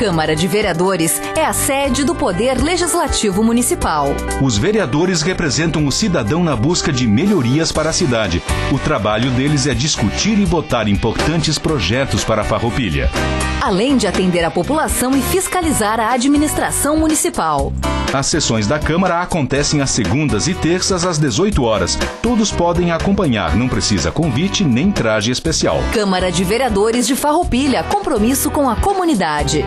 Câmara de Vereadores é a sede do Poder Legislativo Municipal. Os vereadores representam o cidadão na busca de melhorias para a cidade. O trabalho deles é discutir e votar importantes projetos para a Farroupilha. Além de atender a população e fiscalizar a administração municipal. As sessões da Câmara acontecem às segundas e terças às 18 horas. Todos podem acompanhar, não precisa convite nem traje especial. Câmara de Vereadores de Farroupilha, compromisso com a comunidade.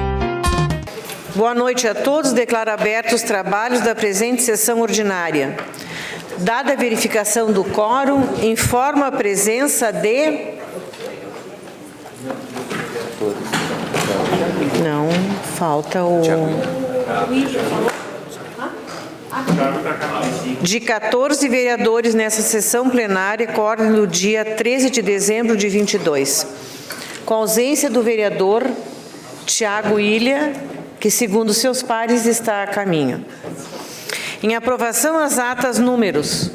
Boa noite a todos. Declaro abertos os trabalhos da presente sessão ordinária. Dada a verificação do quórum, informo a presença de... Não, falta o... De 14 vereadores nessa sessão plenária, com ordem do dia 13 de dezembro de 22. Com ausência do vereador Tiago Ilha, que segundo seus pares está a caminho. Em aprovação as atas números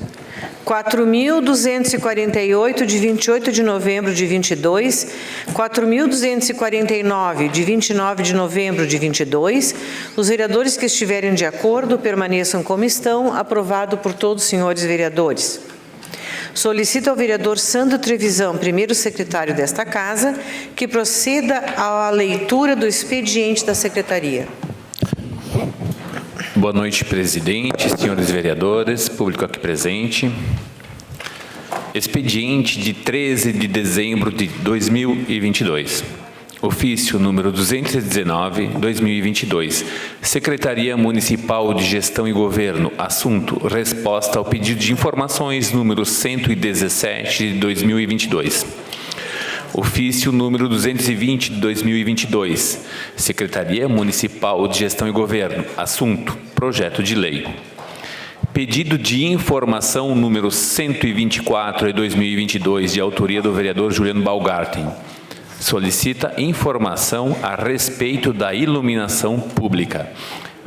4.248 de 28 de novembro de 22, 4.249 de 29 de novembro de 22, os vereadores que estiverem de acordo permaneçam como estão, aprovado por todos os senhores vereadores. Solicito ao vereador Sandro Trevisão, primeiro secretário desta Casa, que proceda à leitura do expediente da Secretaria. Boa noite, presidente, senhores vereadores, público aqui presente. Expediente de 13 de dezembro de 2022. Ofício número 219/2022. Secretaria Municipal de Gestão e Governo. Assunto: resposta ao pedido de informações número 117 de 2022. Ofício número 220 de 2022. Secretaria Municipal de Gestão e Governo. Assunto: projeto de lei. Pedido de informação número 124 de 2022, de autoria do vereador Juliano Baumgarten. Solicita informação a respeito da iluminação pública.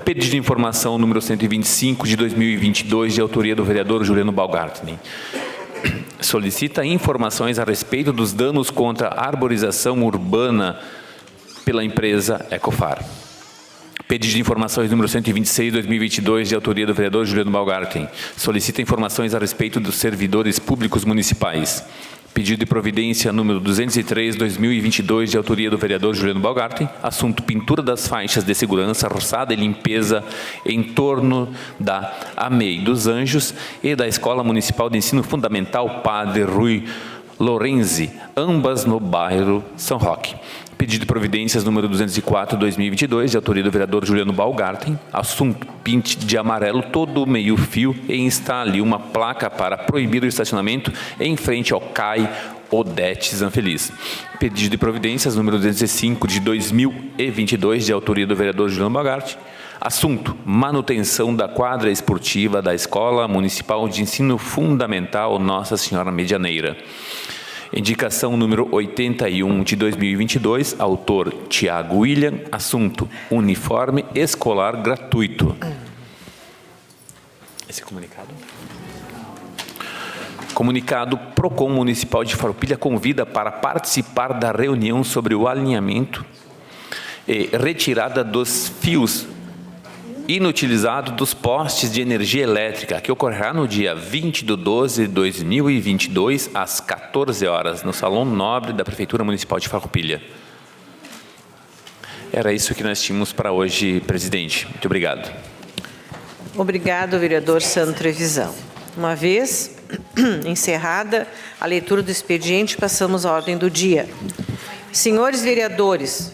Pedido de informação número 125 de 2022, de autoria do vereador Juliano Baumgarten. Solicita informações a respeito dos danos contra a arborização urbana pela empresa Ecofar. Pedido de informações número 126 de 2022, de autoria do vereador Juliano Baumgarten. Solicita informações a respeito dos servidores públicos municipais. Pedido de providência número 203 de 2022, de autoria do vereador Juliano Baumgarten. Assunto: pintura das faixas de segurança, roçada e limpeza em torno da AMEI dos Anjos e da Escola Municipal de Ensino Fundamental Padre Rui Lorenzi, ambas no bairro São Roque. Pedido de providências número 204 de 2022, de autoria do vereador Juliano Baumgarten. Assunto: pinte de amarelo todo o meio-fio e instale uma placa para proibir o estacionamento em frente ao CAI Odete Zanfeliz. Pedido de providências número 205 de 2022, de autoria do vereador Juliano Baumgarten. Assunto: manutenção da quadra esportiva da Escola Municipal de Ensino Fundamental Nossa Senhora Medianeira. Indicação número 81 de 2022, autor Tiago William. Assunto: uniforme escolar gratuito. Esse comunicado? Comunicado: Procon Municipal de Farroupilha convida para participar da reunião sobre o alinhamento e retirada dos fios inutilizado dos postes de energia elétrica, que ocorrerá no dia 20/12/2022, às 14 horas, no Salão Nobre da Prefeitura Municipal de Farroupilha. Era isso que nós tínhamos para hoje, presidente. Muito obrigado. Obrigado, vereador Sandro Trevisão. Uma vez encerrada a leitura do expediente, passamos à ordem do dia. Senhores vereadores,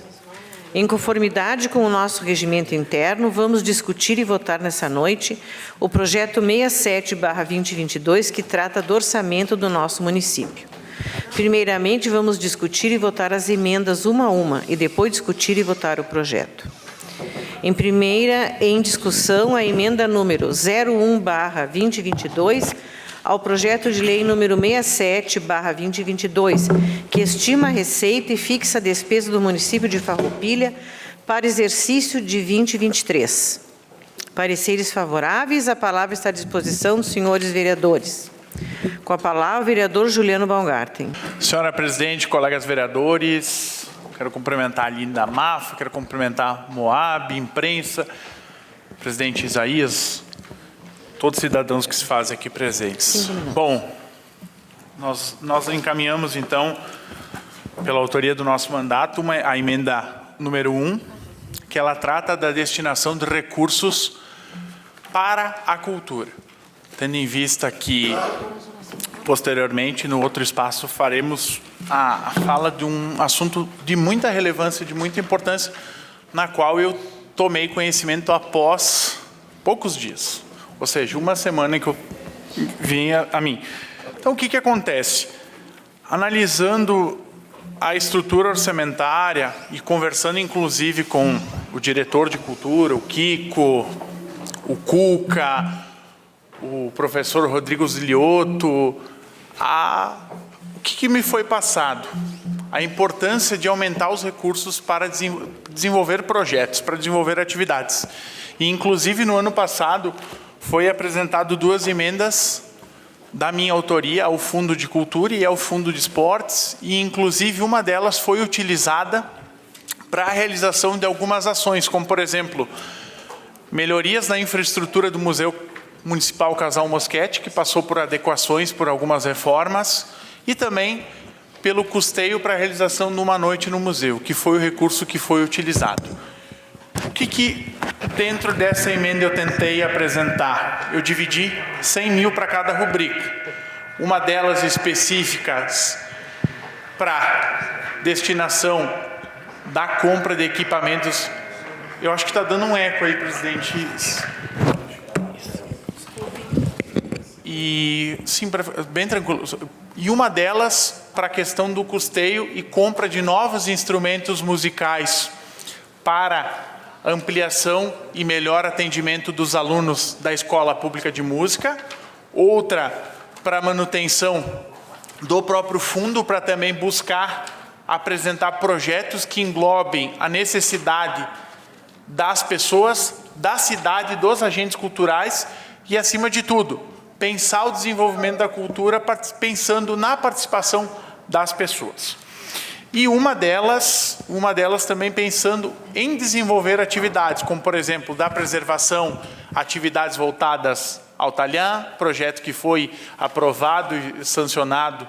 em conformidade com o nosso regimento interno, vamos discutir e votar nessa noite o projeto 67/2022, que trata do orçamento do nosso município. Primeiramente, vamos discutir e votar as emendas uma a uma e depois discutir e votar o projeto. Em primeira, em discussão, a emenda número 01/2022, ao projeto de lei número 67/2022, que estima a receita e fixa a despesa do município de Farroupilha para exercício de 2023. Pareceres favoráveis, a palavra está à disposição dos senhores vereadores. Com a palavra, o vereador Juliano Baumgarten. Senhora presidente, colegas vereadores, quero cumprimentar a Aline da Mafra, quero cumprimentar a Moab, imprensa, presidente Isaías, todos os cidadãos que se fazem aqui presentes. Bom, nós encaminhamos, então, pela autoria do nosso mandato, a emenda número 1, que ela trata da destinação de recursos para a cultura. Tendo em vista que, posteriormente, no outro espaço, faremos a fala de um assunto de muita relevância, de muita importância, na qual eu tomei conhecimento após poucos dias. Ou seja, uma semana que eu vim a mim. Então, o que acontece? Analisando a estrutura orçamentária e conversando, inclusive, com o diretor de cultura, o Kiko, o Cuca, o professor Rodrigo Zilioto, o que me foi passado? A importância de aumentar os recursos para desenvolver projetos, para desenvolver atividades. E, inclusive, no ano passado, foi apresentado 2 emendas da minha autoria ao Fundo de Cultura e ao Fundo de Esportes, e, inclusive, uma delas foi utilizada para a realização de algumas ações, como, por exemplo, melhorias na infraestrutura do Museu Municipal Casal Mosquete, que passou por adequações, por algumas reformas, e também pelo custeio para a realização de uma noite no museu, que foi o recurso que foi utilizado. O que dentro dessa emenda eu tentei apresentar? Eu dividi 100 mil para cada rubrica. Uma delas específicas para destinação da compra de equipamentos. Eu acho que está dando um eco aí, presidente. E sim, bem tranquilo. E uma delas para a questão do custeio e compra de novos instrumentos musicais para ampliação e melhor atendimento dos alunos da Escola Pública de Música. Outra para manutenção do próprio fundo, para também buscar apresentar projetos que englobem a necessidade das pessoas, da cidade, dos agentes culturais e, acima de tudo, pensar o desenvolvimento da cultura pensando na participação das pessoas. E uma delas também pensando em desenvolver atividades, como, por exemplo, da preservação, atividades voltadas ao Talhã, projeto que foi aprovado e sancionado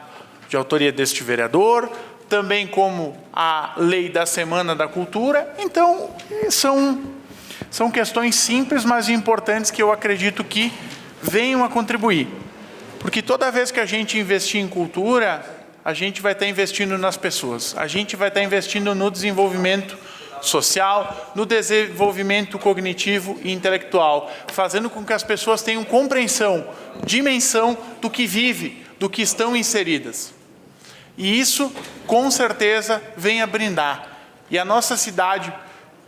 de autoria deste vereador, também como a lei da Semana da Cultura. Então, são questões simples, mas importantes, que eu acredito que venham a contribuir. Porque toda vez que a gente investir em cultura, a gente vai estar investindo nas pessoas, a gente vai estar investindo no desenvolvimento social, no desenvolvimento cognitivo e intelectual, fazendo com que as pessoas tenham compreensão, dimensão do que vive, do que estão inseridas. E isso, com certeza, vem a brindar. E a nossa cidade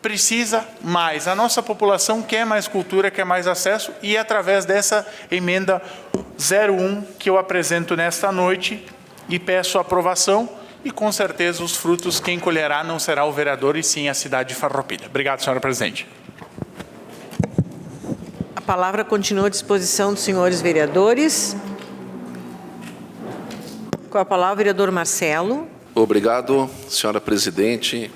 precisa mais, a nossa população quer mais cultura, quer mais acesso, e é através dessa emenda 01 que eu apresento nesta noite e peço a aprovação, e com certeza os frutos quem colherá não será o vereador, e sim a cidade de Farroupilha. Obrigado, senhora presidente. A palavra continua à disposição dos senhores vereadores. Com a palavra, o vereador Marcelo. Obrigado, senhora presidente.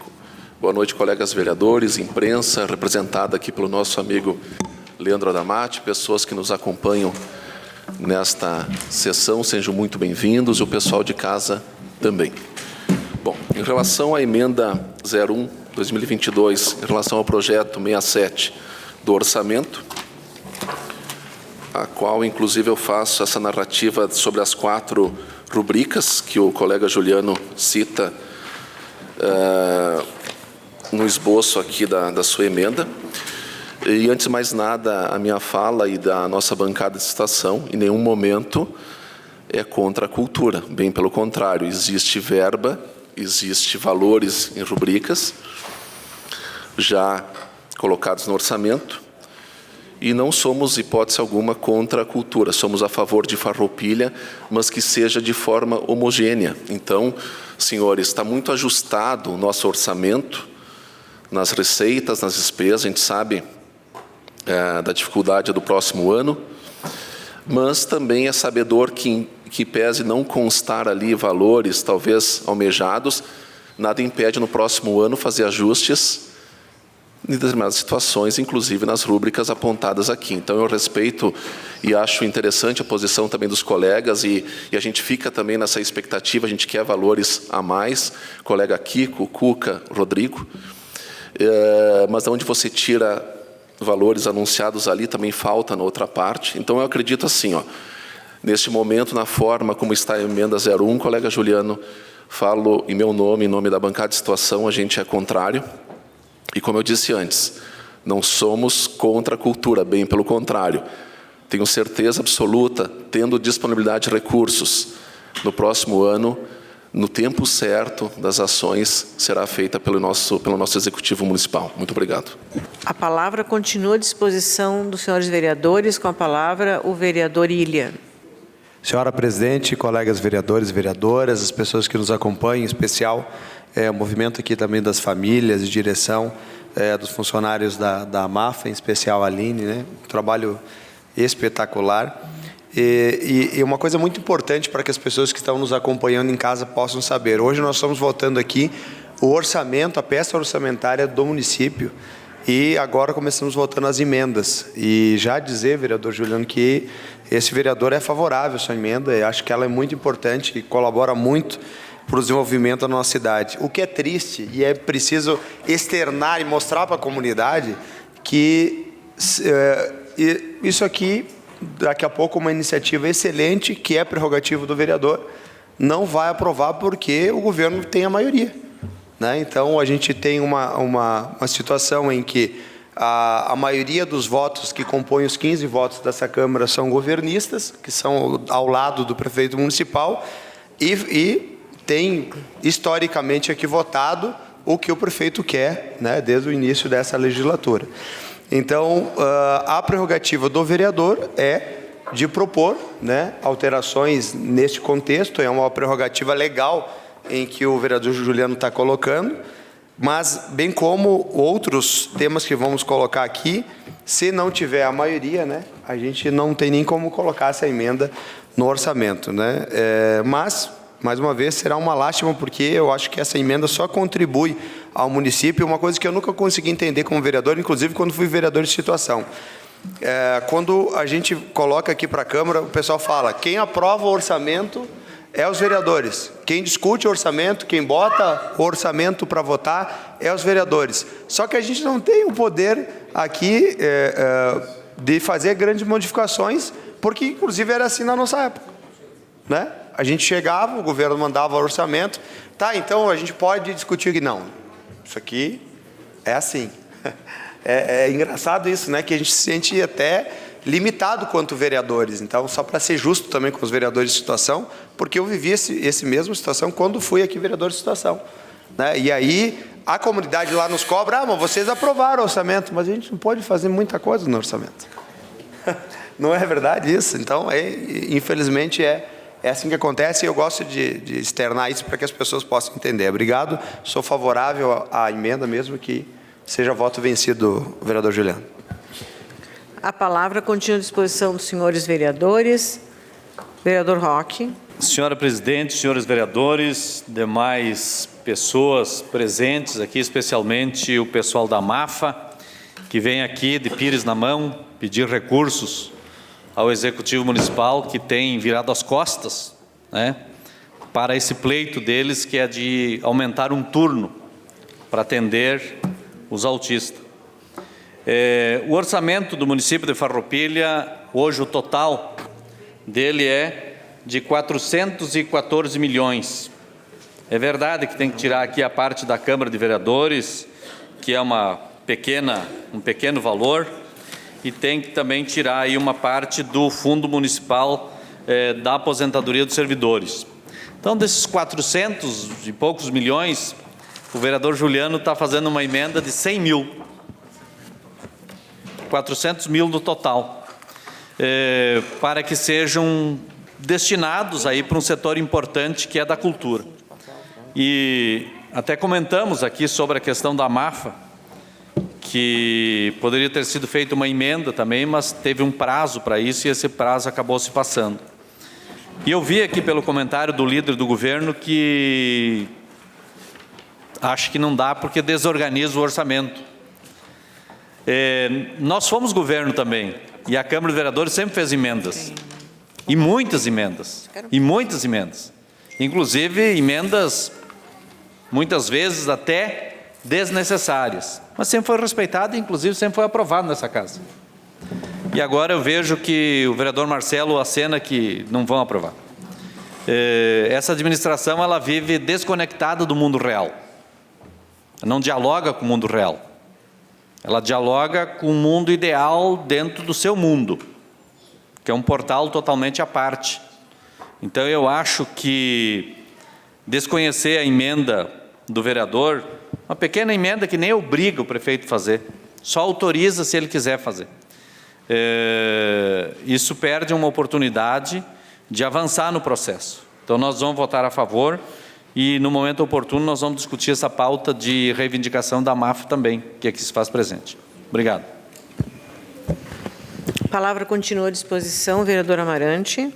Boa noite, colegas vereadores, imprensa, representada aqui pelo nosso amigo Leandro Adamati, pessoas que nos acompanham nesta sessão, sejam muito bem-vindos, e o pessoal de casa também. Bom, em relação à emenda 01/2022, em relação ao projeto 67 do orçamento, a qual, inclusive, eu faço essa narrativa sobre as 4 rubricas que o colega Juliano cita no esboço aqui da sua emenda. E, antes de mais nada, a minha fala e da nossa bancada de estação, em nenhum momento é contra a cultura. Bem pelo contrário, existe verba, existe valores em rubricas já colocados no orçamento, e não somos, hipótese alguma, contra a cultura. Somos a favor de Farroupilha, mas que seja de forma homogênea. Então, senhores, está muito ajustado o nosso orçamento nas receitas, nas despesas. A gente sabe da dificuldade do próximo ano, mas também é sabedor que pese não constar ali valores talvez almejados, nada impede no próximo ano fazer ajustes em determinadas situações, inclusive nas rúbricas apontadas aqui. Então, eu respeito e acho interessante a posição também dos colegas e a gente fica também nessa expectativa, a gente quer valores a mais, colega Kiko, Cuca, Rodrigo, mas onde você tira valores anunciados ali, também falta na outra parte. Então, eu acredito assim, neste momento, na forma como está a emenda 01, colega Juliano, falo em meu nome, em nome da bancada de situação, a gente é contrário. E como eu disse antes, não somos contra a cultura, bem pelo contrário. Tenho certeza absoluta, tendo disponibilidade de recursos, no próximo ano, no tempo certo das ações, será feita pelo nosso Executivo Municipal. Muito obrigado. A palavra continua à disposição dos senhores vereadores. Com a palavra, o vereador Ilha. Senhora Presidente, colegas vereadores e vereadoras, as pessoas que nos acompanham, em especial o movimento aqui também das famílias e direção dos funcionários da MAFA, em especial a Aline, né? Um trabalho espetacular. E uma coisa muito importante para que as pessoas que estão nos acompanhando em casa possam saber. Hoje nós estamos votando aqui o orçamento, a peça orçamentária do município, e agora começamos votando as emendas. E já dizer, vereador Juliano, que esse vereador é favorável à sua emenda, eu acho que ela é muito importante e colabora muito para o desenvolvimento da nossa cidade. O que é triste, e é preciso externar e mostrar para a comunidade que isso aqui, daqui a pouco, uma iniciativa excelente, que é prerrogativa do vereador, não vai aprovar porque o governo tem a maioria, né? Então, a gente tem uma situação em que a maioria dos votos que compõem os 15 votos dessa Câmara são governistas, que são ao lado do prefeito municipal, e tem, historicamente, aqui votado o que o prefeito quer, né, desde o início dessa legislatura. Então, a prerrogativa do vereador é de propor, né, alterações neste contexto, é uma prerrogativa legal em que o vereador Juliano está colocando, mas, bem como outros temas que vamos colocar aqui, se não tiver a maioria, né, a gente não tem nem como colocar essa emenda no orçamento, né? Mas, mais uma vez, será uma lástima, porque eu acho que essa emenda só contribui ao município, uma coisa que eu nunca consegui entender como vereador, inclusive quando fui vereador de situação. Quando a gente coloca aqui para a Câmara, o pessoal fala, quem aprova o orçamento é os vereadores. Quem discute o orçamento, quem bota o orçamento para votar, é os vereadores. Só que a gente não tem o poder aqui de fazer grandes modificações, porque, inclusive, era assim na nossa época, né? A gente chegava, o governo mandava o orçamento, tá, então a gente pode discutir que não. Isso aqui é assim. É engraçado isso, né? Que a gente se sente até limitado quanto vereadores. Então, só para ser justo também com os vereadores de situação, porque eu vivi esse mesmo situação quando fui aqui vereador de situação, né? E aí, a comunidade lá nos cobra, mas vocês aprovaram o orçamento, mas a gente não pode fazer muita coisa no orçamento. Não é verdade isso? Então, infelizmente, é assim que acontece, e eu gosto de externar isso para que as pessoas possam entender. Obrigado, sou favorável à emenda, mesmo que seja voto vencido, vereador Juliano. A palavra continua à disposição dos senhores vereadores. Vereador Roque. Senhora Presidente, senhores vereadores, demais pessoas presentes aqui, especialmente o pessoal da MAFA, que vem aqui de pires na mão pedir recursos ao Executivo Municipal, que tem virado as costas, né, para esse pleito deles, que é de aumentar um turno para atender os autistas. O orçamento do município de Farroupilha, hoje o total dele é de 414 milhões. É verdade que tem que tirar aqui a parte da Câmara de Vereadores, que é um pequeno valor, e tem que também tirar aí uma parte do Fundo Municipal da Aposentadoria dos Servidores. Então, desses 400 e poucos milhões, o vereador Juliano está fazendo uma emenda de 100 mil. 400 mil no total, para que sejam destinados aí para um setor importante, que é da cultura. E até comentamos aqui sobre a questão da MAFA, que poderia ter sido feita uma emenda também, mas teve um prazo para isso e esse prazo acabou se passando. E eu vi aqui pelo comentário do líder do governo que acho que não dá porque desorganiza o orçamento. Nós fomos governo também, e a Câmara de Vereadores sempre fez emendas. E muitas emendas. Inclusive emendas, muitas vezes até desnecessárias. Mas sempre foi respeitado e inclusive sempre foi aprovado nessa casa. E agora eu vejo que o vereador Marcelo acena que não vão aprovar. Essa administração, ela vive desconectada do mundo real. Não dialoga com o mundo real. Ela dialoga com o mundo ideal dentro do seu mundo, que é um portal totalmente à parte. Então eu acho que desconhecer a emenda do vereador, uma pequena emenda que nem obriga o prefeito a fazer, só autoriza se ele quiser fazer. Isso perde uma oportunidade de avançar no processo. Então nós vamos votar a favor e no momento oportuno nós vamos discutir essa pauta de reivindicação da MAFA também, que aqui se faz presente. Obrigado. A palavra continua à disposição, vereador Amarante.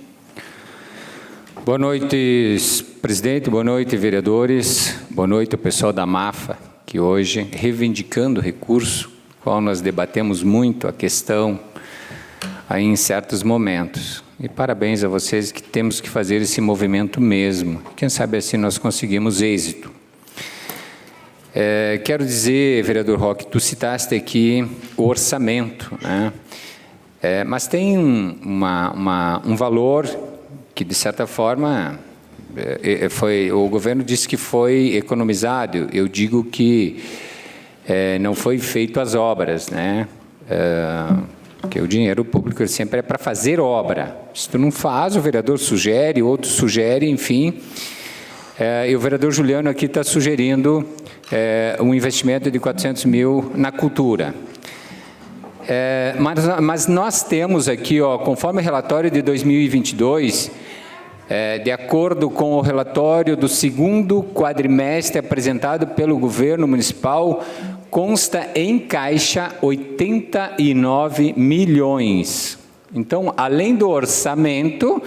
Boa noite, presidente, boa noite, vereadores, boa noite ao pessoal da MAFA, que hoje, reivindicando o recurso, qual nós debatemos muito a questão aí em certos momentos. E parabéns a vocês que temos que fazer esse movimento mesmo. Quem sabe assim nós conseguimos êxito. Quero dizer, vereador Roque, tu citaste aqui o orçamento, né? Mas tem um valor que, de certa forma, o governo disse que foi economizado. Eu digo que não foi feito as obras, né? Porque o dinheiro público sempre é para fazer obra. Se tu não faz, o vereador sugere, outro sugere, enfim. E o vereador Juliano aqui está sugerindo um investimento de 400 mil na cultura. Mas nós temos aqui, conforme o relatório de 2022, de acordo com o relatório do segundo quadrimestre apresentado pelo governo municipal, consta em caixa 89 milhões. Então, além do orçamento,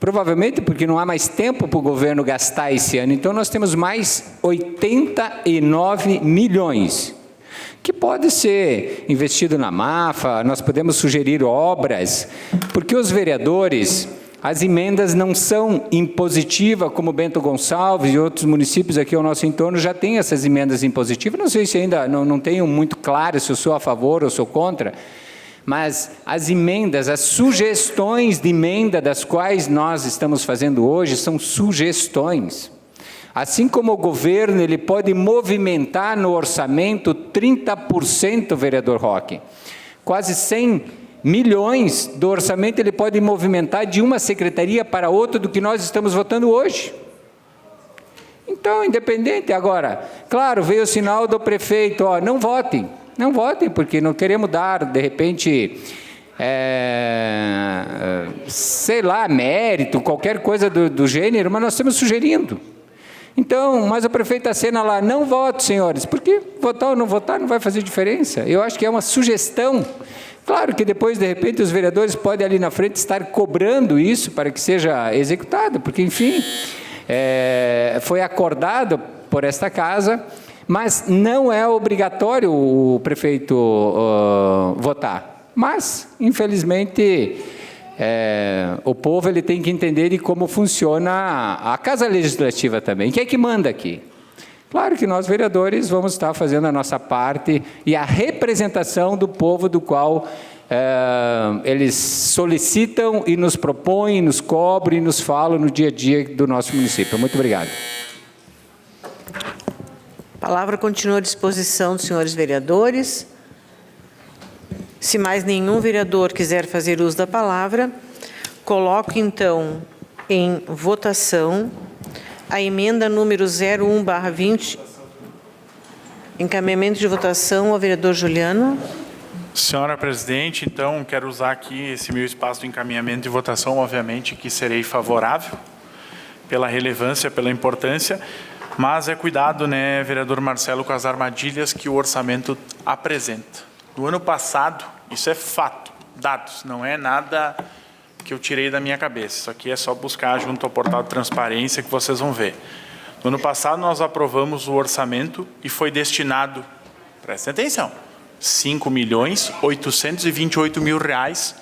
provavelmente porque não há mais tempo para o governo gastar esse ano, então nós temos mais 89 milhões, que pode ser investido na MAFA, nós podemos sugerir obras, porque os vereadores, as emendas não são impositivas, como Bento Gonçalves e outros municípios aqui ao nosso entorno já têm essas emendas impositivas. Não sei se ainda não tenho muito claro se eu sou a favor ou sou contra, mas as emendas, as sugestões de emenda das quais nós estamos fazendo hoje são sugestões. Assim como o governo ele pode movimentar no orçamento 30%, vereador Roque, quase 100 milhões do orçamento ele pode movimentar de uma secretaria para outra do que nós estamos votando hoje. Então, independente agora, claro, veio o sinal do prefeito, não votem, porque não queremos dar, de repente, sei lá, mérito, qualquer coisa do gênero, mas nós estamos sugerindo. Então, mas o prefeito acena lá, não vote, senhores, porque votar ou não votar não vai fazer diferença. Eu acho que é uma sugestão. Claro que depois, de repente, os vereadores podem ali na frente estar cobrando isso para que seja executado, porque, enfim, foi acordado por esta casa, mas não é obrigatório o prefeito votar. Mas, infelizmente, o povo ele tem que entender de como funciona a Casa Legislativa também. Quem é que manda aqui? Claro que nós, vereadores, vamos estar fazendo a nossa parte e a representação do povo do qual eles solicitam e nos propõem, nos cobram e nos falam no dia a dia do nosso município. Muito obrigado. A palavra continua à disposição dos senhores vereadores. Se mais nenhum vereador quiser fazer uso da palavra, coloco então em votação a emenda número 01/20. Encaminhamento de votação ao vereador Juliano. Senhora presidente, então quero usar aqui esse meu espaço de encaminhamento de votação, obviamente que serei favorável pela relevância, pela importância, mas cuidado, né, vereador Marcelo, com as armadilhas que o orçamento apresenta. No ano passado, isso é fato, dados, não é nada que eu tirei da minha cabeça. Isso aqui é só buscar junto ao portal de transparência que vocês vão ver. No ano passado, nós aprovamos o orçamento e foi destinado, prestem atenção, R$ 5.828.000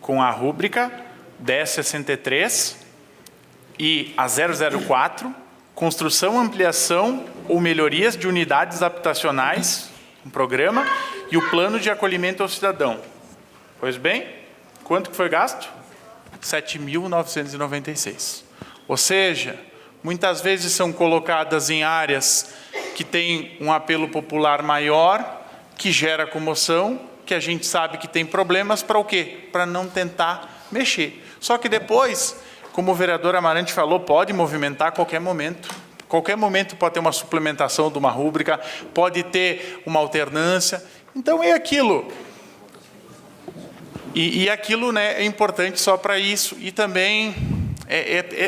com a rúbrica 1063 e a 004, construção, ampliação ou melhorias de unidades habitacionais, um programa, e o plano de acolhimento ao cidadão. Pois bem, quanto que foi gasto? 7.996. Ou seja, muitas vezes são colocadas em áreas que têm um apelo popular maior, que gera comoção, que a gente sabe que tem problemas, para o quê? Para não tentar mexer. Só que depois, como o vereador Amarante falou, pode movimentar a qualquer momento. Qualquer momento pode ter uma suplementação de uma rúbrica, pode ter uma alternância. Então é aquilo. E aquilo, né, é importante só para isso. E também,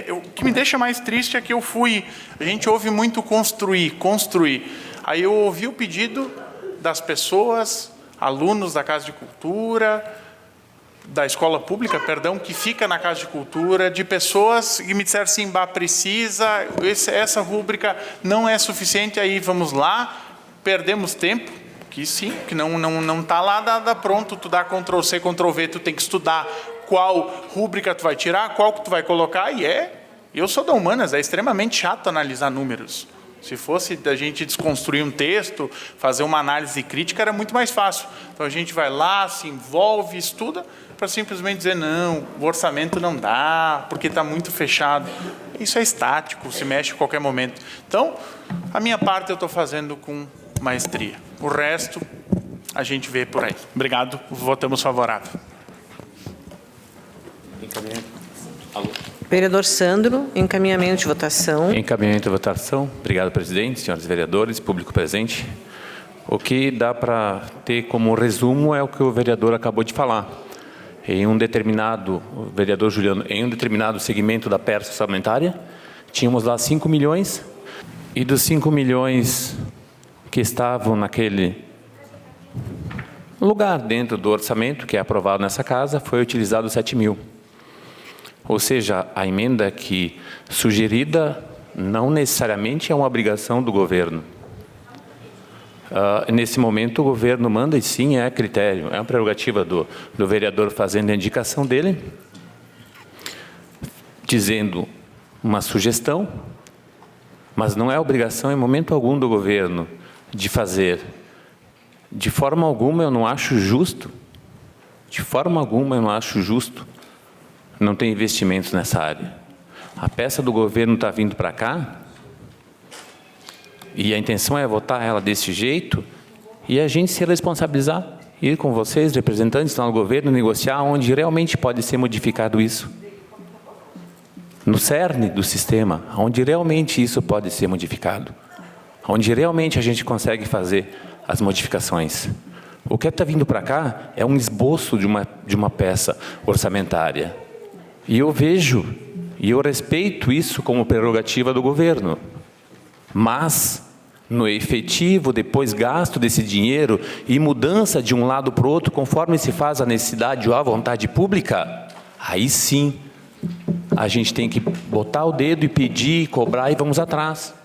o que me deixa mais triste é que a gente ouve muito construir. Aí eu ouvi o pedido das pessoas, alunos da Casa de Cultura, da escola pública, perdão, que fica na Casa de Cultura, de pessoas que me disseram assim, precisa, essa rúbrica não é suficiente, aí vamos lá, perdemos tempo, que sim, que não está lá dá pronto, tu dá Ctrl+C, Ctrl+V, tu tem que estudar qual rúbrica tu vai tirar, qual que tu vai colocar, eu sou da Humanas, é extremamente chato analisar números. Se fosse da gente desconstruir um texto, fazer uma análise crítica, era muito mais fácil. Então a gente vai lá, se envolve, estuda, para simplesmente dizer, não, o orçamento não dá, porque está muito fechado. Isso é estático, se mexe a qualquer momento. Então, a minha parte eu estou fazendo com maestria. O resto, a gente vê por aí. Obrigado, votamos favorável. Vereador Sandro, encaminhamento de votação. Encaminhamento de votação. Obrigado, presidente, senhores vereadores, público presente. O que dá para ter como resumo é o que o vereador acabou de falar. O vereador Juliano, em um determinado segmento da peça orçamentária, tínhamos lá 5 milhões, e dos 5 milhões que estavam naquele lugar dentro do orçamento, que é aprovado nessa casa, foi utilizado 7 mil. Ou seja, a emenda aqui sugerida não necessariamente é uma obrigação do governo. Nesse momento, o governo manda, e sim, é critério, é uma prerrogativa do vereador fazendo a indicação dele, dizendo uma sugestão, mas não é obrigação em momento algum do governo de fazer. De forma alguma eu não acho justo, não tem investimentos nessa área. A peça do governo está vindo para cá, e a intenção é votar ela desse jeito, e a gente se responsabilizar, ir com vocês, representantes lá no governo, negociar onde realmente pode ser modificado isso. No cerne do sistema, onde realmente isso pode ser modificado. Onde realmente a gente consegue fazer as modificações. O que está vindo para cá é um esboço de uma peça orçamentária. E eu vejo, e eu respeito isso como prerrogativa do governo. Mas, no efetivo, depois gasto desse dinheiro e mudança de um lado para o outro, conforme se faz a necessidade ou a vontade pública, aí sim, a gente tem que botar o dedo e pedir, cobrar e vamos atrás.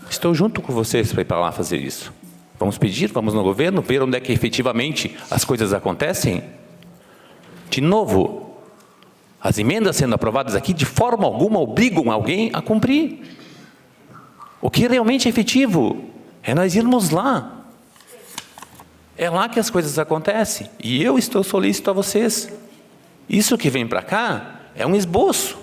Estou junto com vocês para ir para lá fazer isso. Vamos pedir, vamos no governo, ver onde é que efetivamente as coisas acontecem. De novo, as emendas sendo aprovadas aqui, de forma alguma, obrigam alguém a cumprir. O que realmente é efetivo é nós irmos lá. É lá que as coisas acontecem. E eu estou solícito a vocês. Isso que vem para cá é um esboço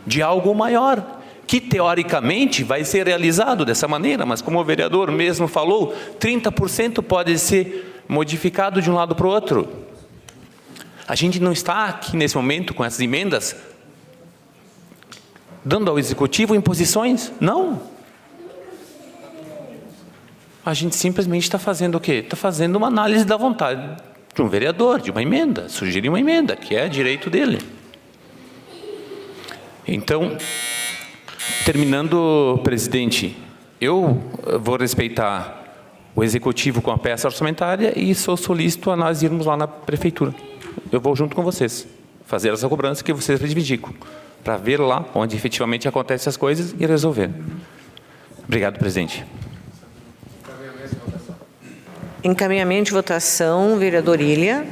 de algo maior, que teoricamente vai ser realizado dessa maneira, mas como o vereador mesmo falou, 30% pode ser modificado de um lado para o outro. A gente não está aqui nesse momento com essas emendas dando ao executivo imposições? Não. A gente simplesmente está fazendo o quê? Está fazendo uma análise da vontade de um vereador, de uma emenda, sugerir uma emenda, que é direito dele. Então, terminando, presidente, eu vou respeitar o executivo com a peça orçamentária e sou solícito a nós irmos lá na prefeitura. Eu vou junto com vocês, fazer essa cobrança que vocês reivindicam. para ver lá onde efetivamente acontecem as coisas e resolver. Obrigado, presidente. Encaminhamento de votação, vereador Ilha.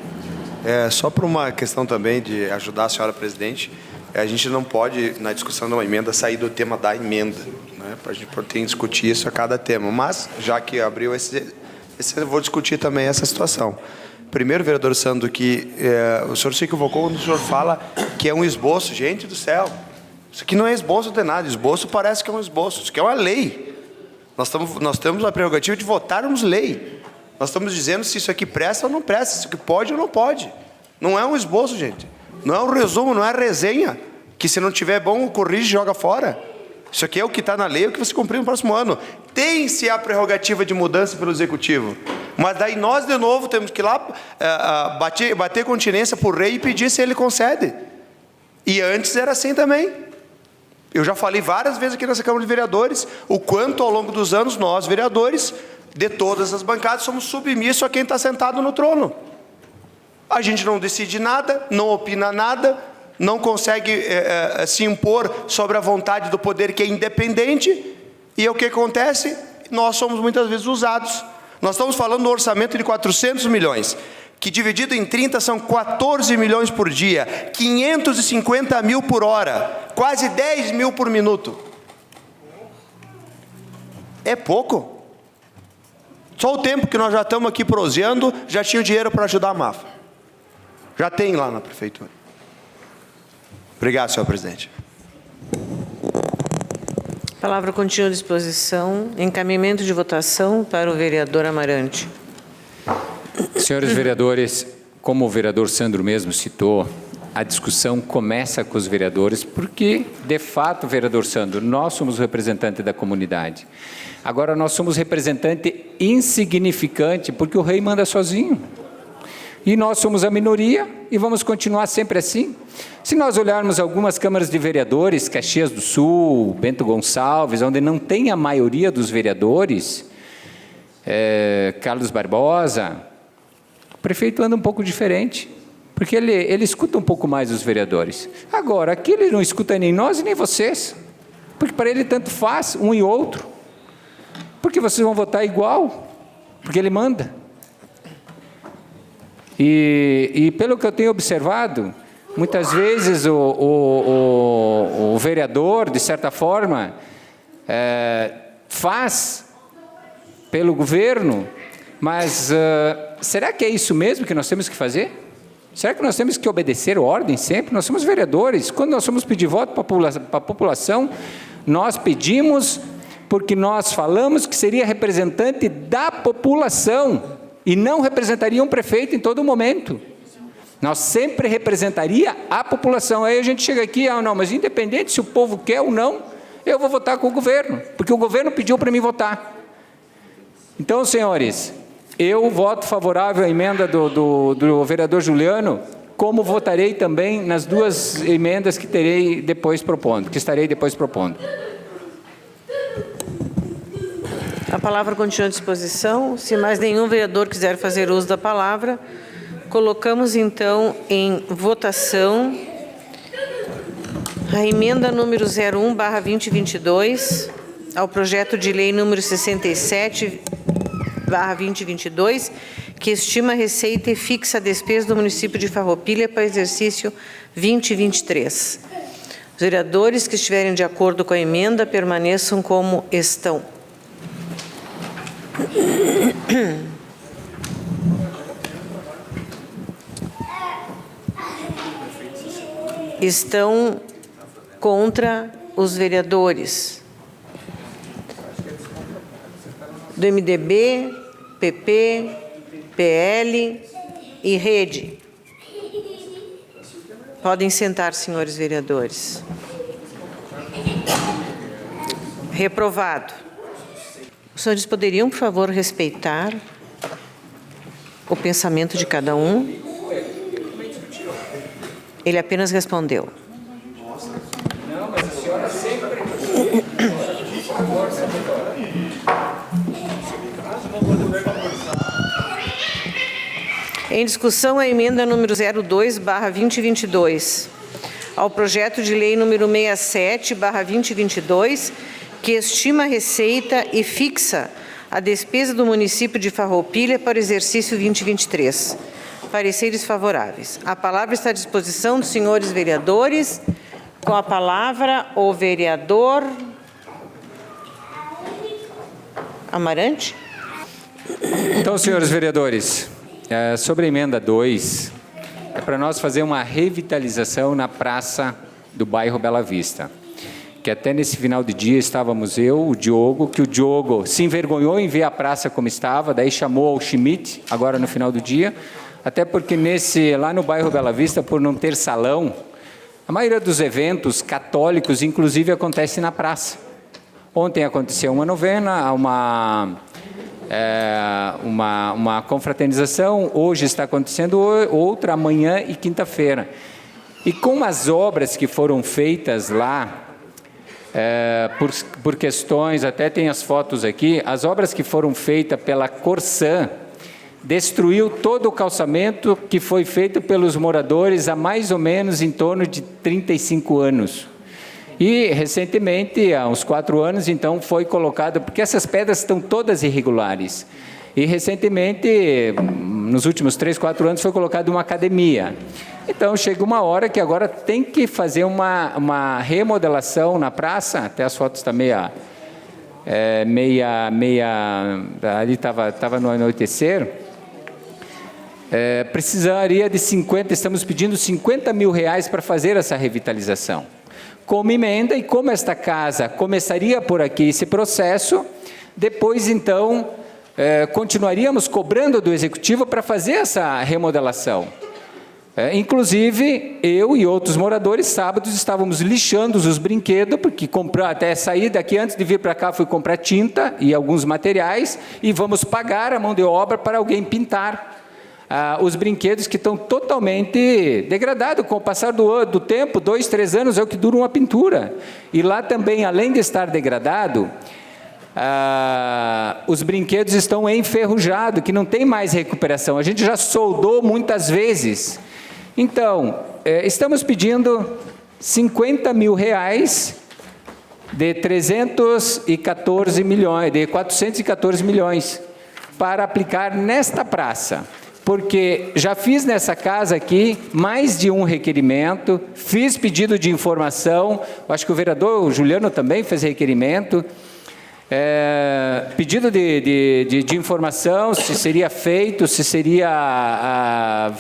Só por uma questão também de ajudar a senhora presidente, a gente não pode, na discussão de uma emenda, sair do tema da emenda, né? A gente tem que discutir isso a cada tema, mas, já que abriu esse eu vou discutir também essa situação. Primeiro, vereador Sandro, que o senhor se equivocou quando o senhor fala que é um esboço. Gente do céu, isso aqui não é esboço de nada, esboço parece que é um esboço, isso aqui é uma lei. Nós temos a prerrogativa de votarmos lei. Nós estamos dizendo se isso aqui presta ou não presta, se isso aqui pode ou não pode. Não é um esboço, gente. Não é um resumo, não é resenha, que se não tiver bom, corrige e joga fora. Isso aqui é o que está na lei, é o que você cumprir no próximo ano. Tem-se a prerrogativa de mudança pelo Executivo. Mas daí nós, de novo, temos que ir lá bater continência para o rei e pedir se ele concede. E antes era assim também. Eu já falei várias vezes aqui nessa Câmara de Vereadores o quanto ao longo dos anos nós, vereadores, de todas as bancadas, somos submissos a quem está sentado no trono. A gente não decide nada, não opina nada, não consegue se impor sobre a vontade do poder que é independente. E o que acontece? Nós somos muitas vezes usados. Nós estamos falando do orçamento de 400 milhões, que dividido em 30 são 14 milhões por dia, 550 mil por hora, quase 10 mil por minuto. É pouco. Só o tempo que nós já estamos aqui proseando, já tinha o dinheiro para ajudar a MAFA. Já tem lá na prefeitura. Obrigado, senhor presidente. A palavra continua à disposição. Encaminhamento de votação para o vereador Amarante. Senhores vereadores, como o vereador Sandro mesmo citou, a discussão começa com os vereadores, porque, de fato, vereador Sandro, nós somos representantes da comunidade. Agora, nós somos representante insignificante, porque o rei manda sozinho. E nós somos a minoria e vamos continuar sempre assim. Se nós olharmos algumas câmaras de vereadores, Caxias do Sul, Bento Gonçalves, onde não tem a maioria dos vereadores, Carlos Barbosa, o prefeito anda um pouco diferente, porque ele escuta um pouco mais os vereadores. Agora, aqui ele não escuta nem nós e nem vocês, porque para ele tanto faz um e outro, porque vocês vão votar igual, porque ele manda. E pelo que eu tenho observado, muitas vezes o vereador, de certa forma, faz pelo governo, mas será que é isso mesmo que nós temos que fazer? Será que nós temos que obedecer ordem sempre? Nós somos vereadores. Quando nós somos pedir voto para a população, nós pedimos porque nós falamos que seria representante da população e não representaria um prefeito em todo momento. Nós sempre representaria a população. Aí a gente chega aqui, não, mas independente se o povo quer ou não, eu vou votar com o governo, porque o governo pediu para mim votar. Então, senhores, eu voto favorável à emenda do vereador Juliano, como votarei também nas duas emendas que estarei depois propondo. A palavra continua à disposição. Se mais nenhum vereador quiser fazer uso da palavra, colocamos então em votação a emenda número 01/2022 ao projeto de lei número 67/2022, que estima a receita e fixa a despesa do município de Farroupilha para o exercício 2023. Os vereadores que estiverem de acordo com a emenda permaneçam como estão. Estão contra os vereadores do MDB, PP, PL e Rede. Podem sentar, senhores vereadores. Reprovado. Os senhores poderiam, por favor, respeitar o pensamento de cada um? Ele apenas respondeu. Não, mas a senhora sempre... Em discussão, a emenda número 02/2022. ao projeto de lei número 67/2022, que estima a receita e fixa a despesa do município de Farroupilha para o exercício 2023. Pareceres favoráveis. A palavra está à disposição dos senhores vereadores. Com a palavra, o vereador Amarante. Então, senhores vereadores, sobre a emenda 2, é para nós fazer uma revitalização na praça do bairro Bela Vista. Que até nesse final de dia estávamos eu, o Diogo, que o Diogo se envergonhou em ver a praça como estava, daí chamou ao Schmidt, agora no final do dia, até porque lá no bairro Bela Vista, por não ter salão, a maioria dos eventos católicos, inclusive, acontece na praça. Ontem aconteceu uma novena, uma confraternização, hoje está acontecendo outra, amanhã e quinta-feira. E com as obras que foram feitas lá, por questões, até tem as fotos aqui, as obras que foram feitas pela Corsã, destruiu todo o calçamento que foi feito pelos moradores há mais ou menos em torno de 35 anos. E, recentemente, há uns 4 anos, então, foi colocado, porque essas pedras estão todas irregulares. E, recentemente, nos últimos 3, 4 anos, foi colocada uma academia. Então, chega uma hora que agora tem que fazer uma remodelação na praça, até as fotos estão ali estava no anoitecer, precisaria de estamos pedindo 50 mil reais para fazer essa revitalização. Como emenda, e como esta casa começaria por aqui esse processo, depois, então, continuaríamos cobrando do Executivo para fazer essa remodelação. Inclusive, eu e outros moradores, sábados, estávamos lixando os brinquedos, porque até sair daqui, antes de vir para cá, fui comprar tinta e alguns materiais, e vamos pagar a mão de obra para alguém pintar os brinquedos que estão totalmente degradados. Com o passar do tempo, 2, 3 anos é o que dura uma pintura. E lá também, além de estar degradado, os brinquedos estão enferrujados, que não tem mais recuperação. A gente já soldou muitas vezes. Então, estamos pedindo 50 mil reais de 414 milhões para aplicar nesta praça. Porque já fiz nessa casa aqui mais de um requerimento, fiz pedido de informação, acho que o vereador Juliano também fez requerimento, pedido de informação, se seria feito, se seria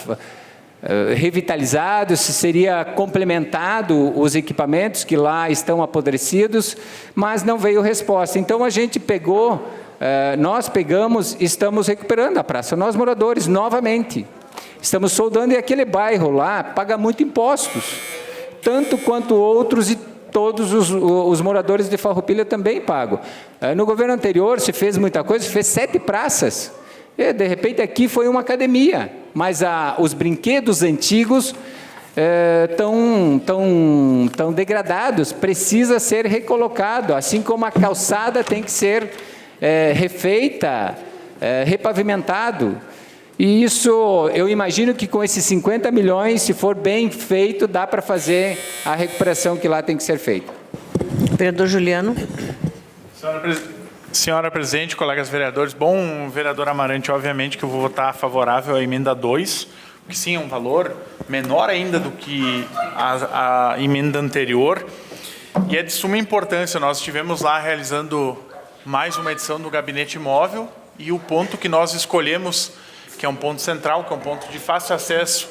revitalizado, se seria complementado os equipamentos que lá estão apodrecidos, mas não veio resposta. Então a gente nós pegamos, estamos recuperando a praça, nós moradores, novamente. Estamos soldando, e aquele bairro lá paga muito impostos, tanto quanto outros, e todos os moradores de Farroupilha também pagam. No governo anterior se fez muita coisa, se fez 7 praças, e de repente aqui foi uma academia, mas os brinquedos antigos tão degradados, precisa ser recolocado, assim como a calçada tem que ser refeita, repavimentado. E isso, eu imagino que com esses 50 milhões, se for bem feito, dá para fazer a recuperação que lá tem que ser feita. Vereador Juliano. Senhora Presidente, colegas vereadores, bom, vereador Amarante, obviamente que eu vou votar favorável à emenda 2, que sim, é um valor menor ainda do que a emenda anterior, e é de suma importância. Nós estivemos lá realizando mais uma edição do Gabinete Móvel, e o ponto que nós escolhemos, que é um ponto central, que é um ponto de fácil acesso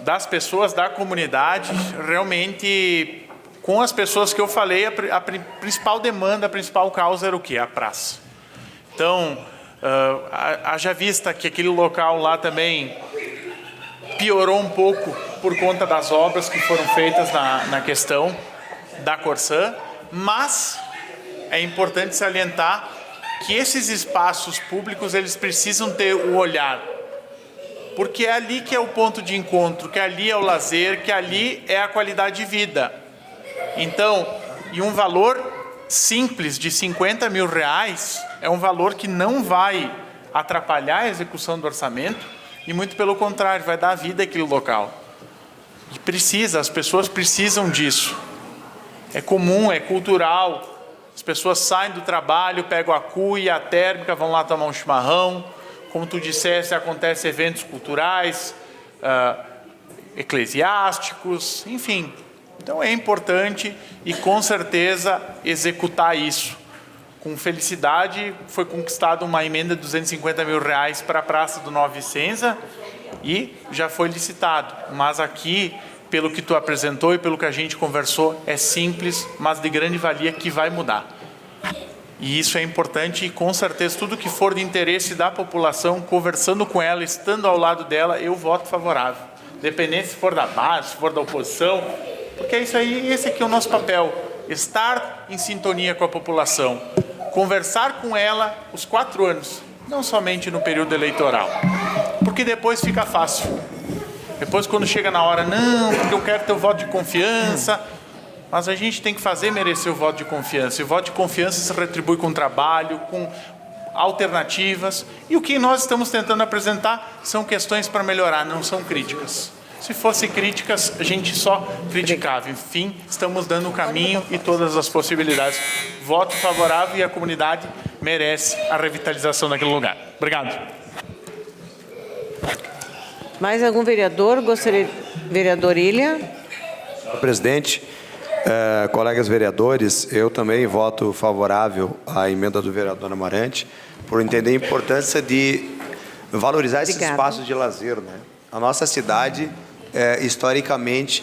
das pessoas, da comunidade, realmente, com as pessoas que eu falei, a principal demanda, a principal causa era o quê? A praça. Então, haja vista que aquele local lá também piorou um pouco por conta das obras que foram feitas na questão da Corsã, mas é importante salientar que esses espaços públicos, eles precisam ter o olhar, porque é ali que é o ponto de encontro, que ali é o lazer, que ali é a qualidade de vida. Então, e um valor simples de 50 mil reais é um valor que não vai atrapalhar a execução do orçamento, e muito pelo contrário, vai dar vida àquele local. E as pessoas precisam disso. É comum, é cultural. As pessoas saem do trabalho, pegam a cuia, a térmica, vão lá tomar um chimarrão. Como tu disseste, acontecem eventos culturais, eclesiásticos, enfim. Então é importante e com certeza executar isso. Com felicidade foi conquistada uma emenda de R$250 mil para a Praça do Nova Vicenza e já foi licitado. Mas aqui, pelo que tu apresentou e pelo que a gente conversou, é simples, mas de grande valia que vai mudar. E isso é importante e com certeza tudo que for de interesse da população, conversando com ela, estando ao lado dela, eu voto favorável. Independente se for da base, se for da oposição, porque é isso aí, esse aqui é o nosso papel, estar em sintonia com a população, conversar com ela os 4 anos, não somente no período eleitoral, porque depois fica fácil. Depois quando chega na hora, não, porque eu quero ter o voto de confiança, mas a gente tem que fazer merecer o voto de confiança, e o voto de confiança se retribui com trabalho, com alternativas, e o que nós estamos tentando apresentar são questões para melhorar, não são críticas. Se fossem críticas, a gente só criticava. Enfim, estamos dando o caminho e todas as possibilidades. Voto favorável e a comunidade merece a revitalização daquele lugar. Obrigado. Mais algum vereador? Gostaria... Vereador Ilha. Senhor presidente, colegas vereadores, eu também voto favorável à emenda do vereador Amarante, por entender a importância de valorizar esses espaços de lazer, né? A nossa cidade, historicamente,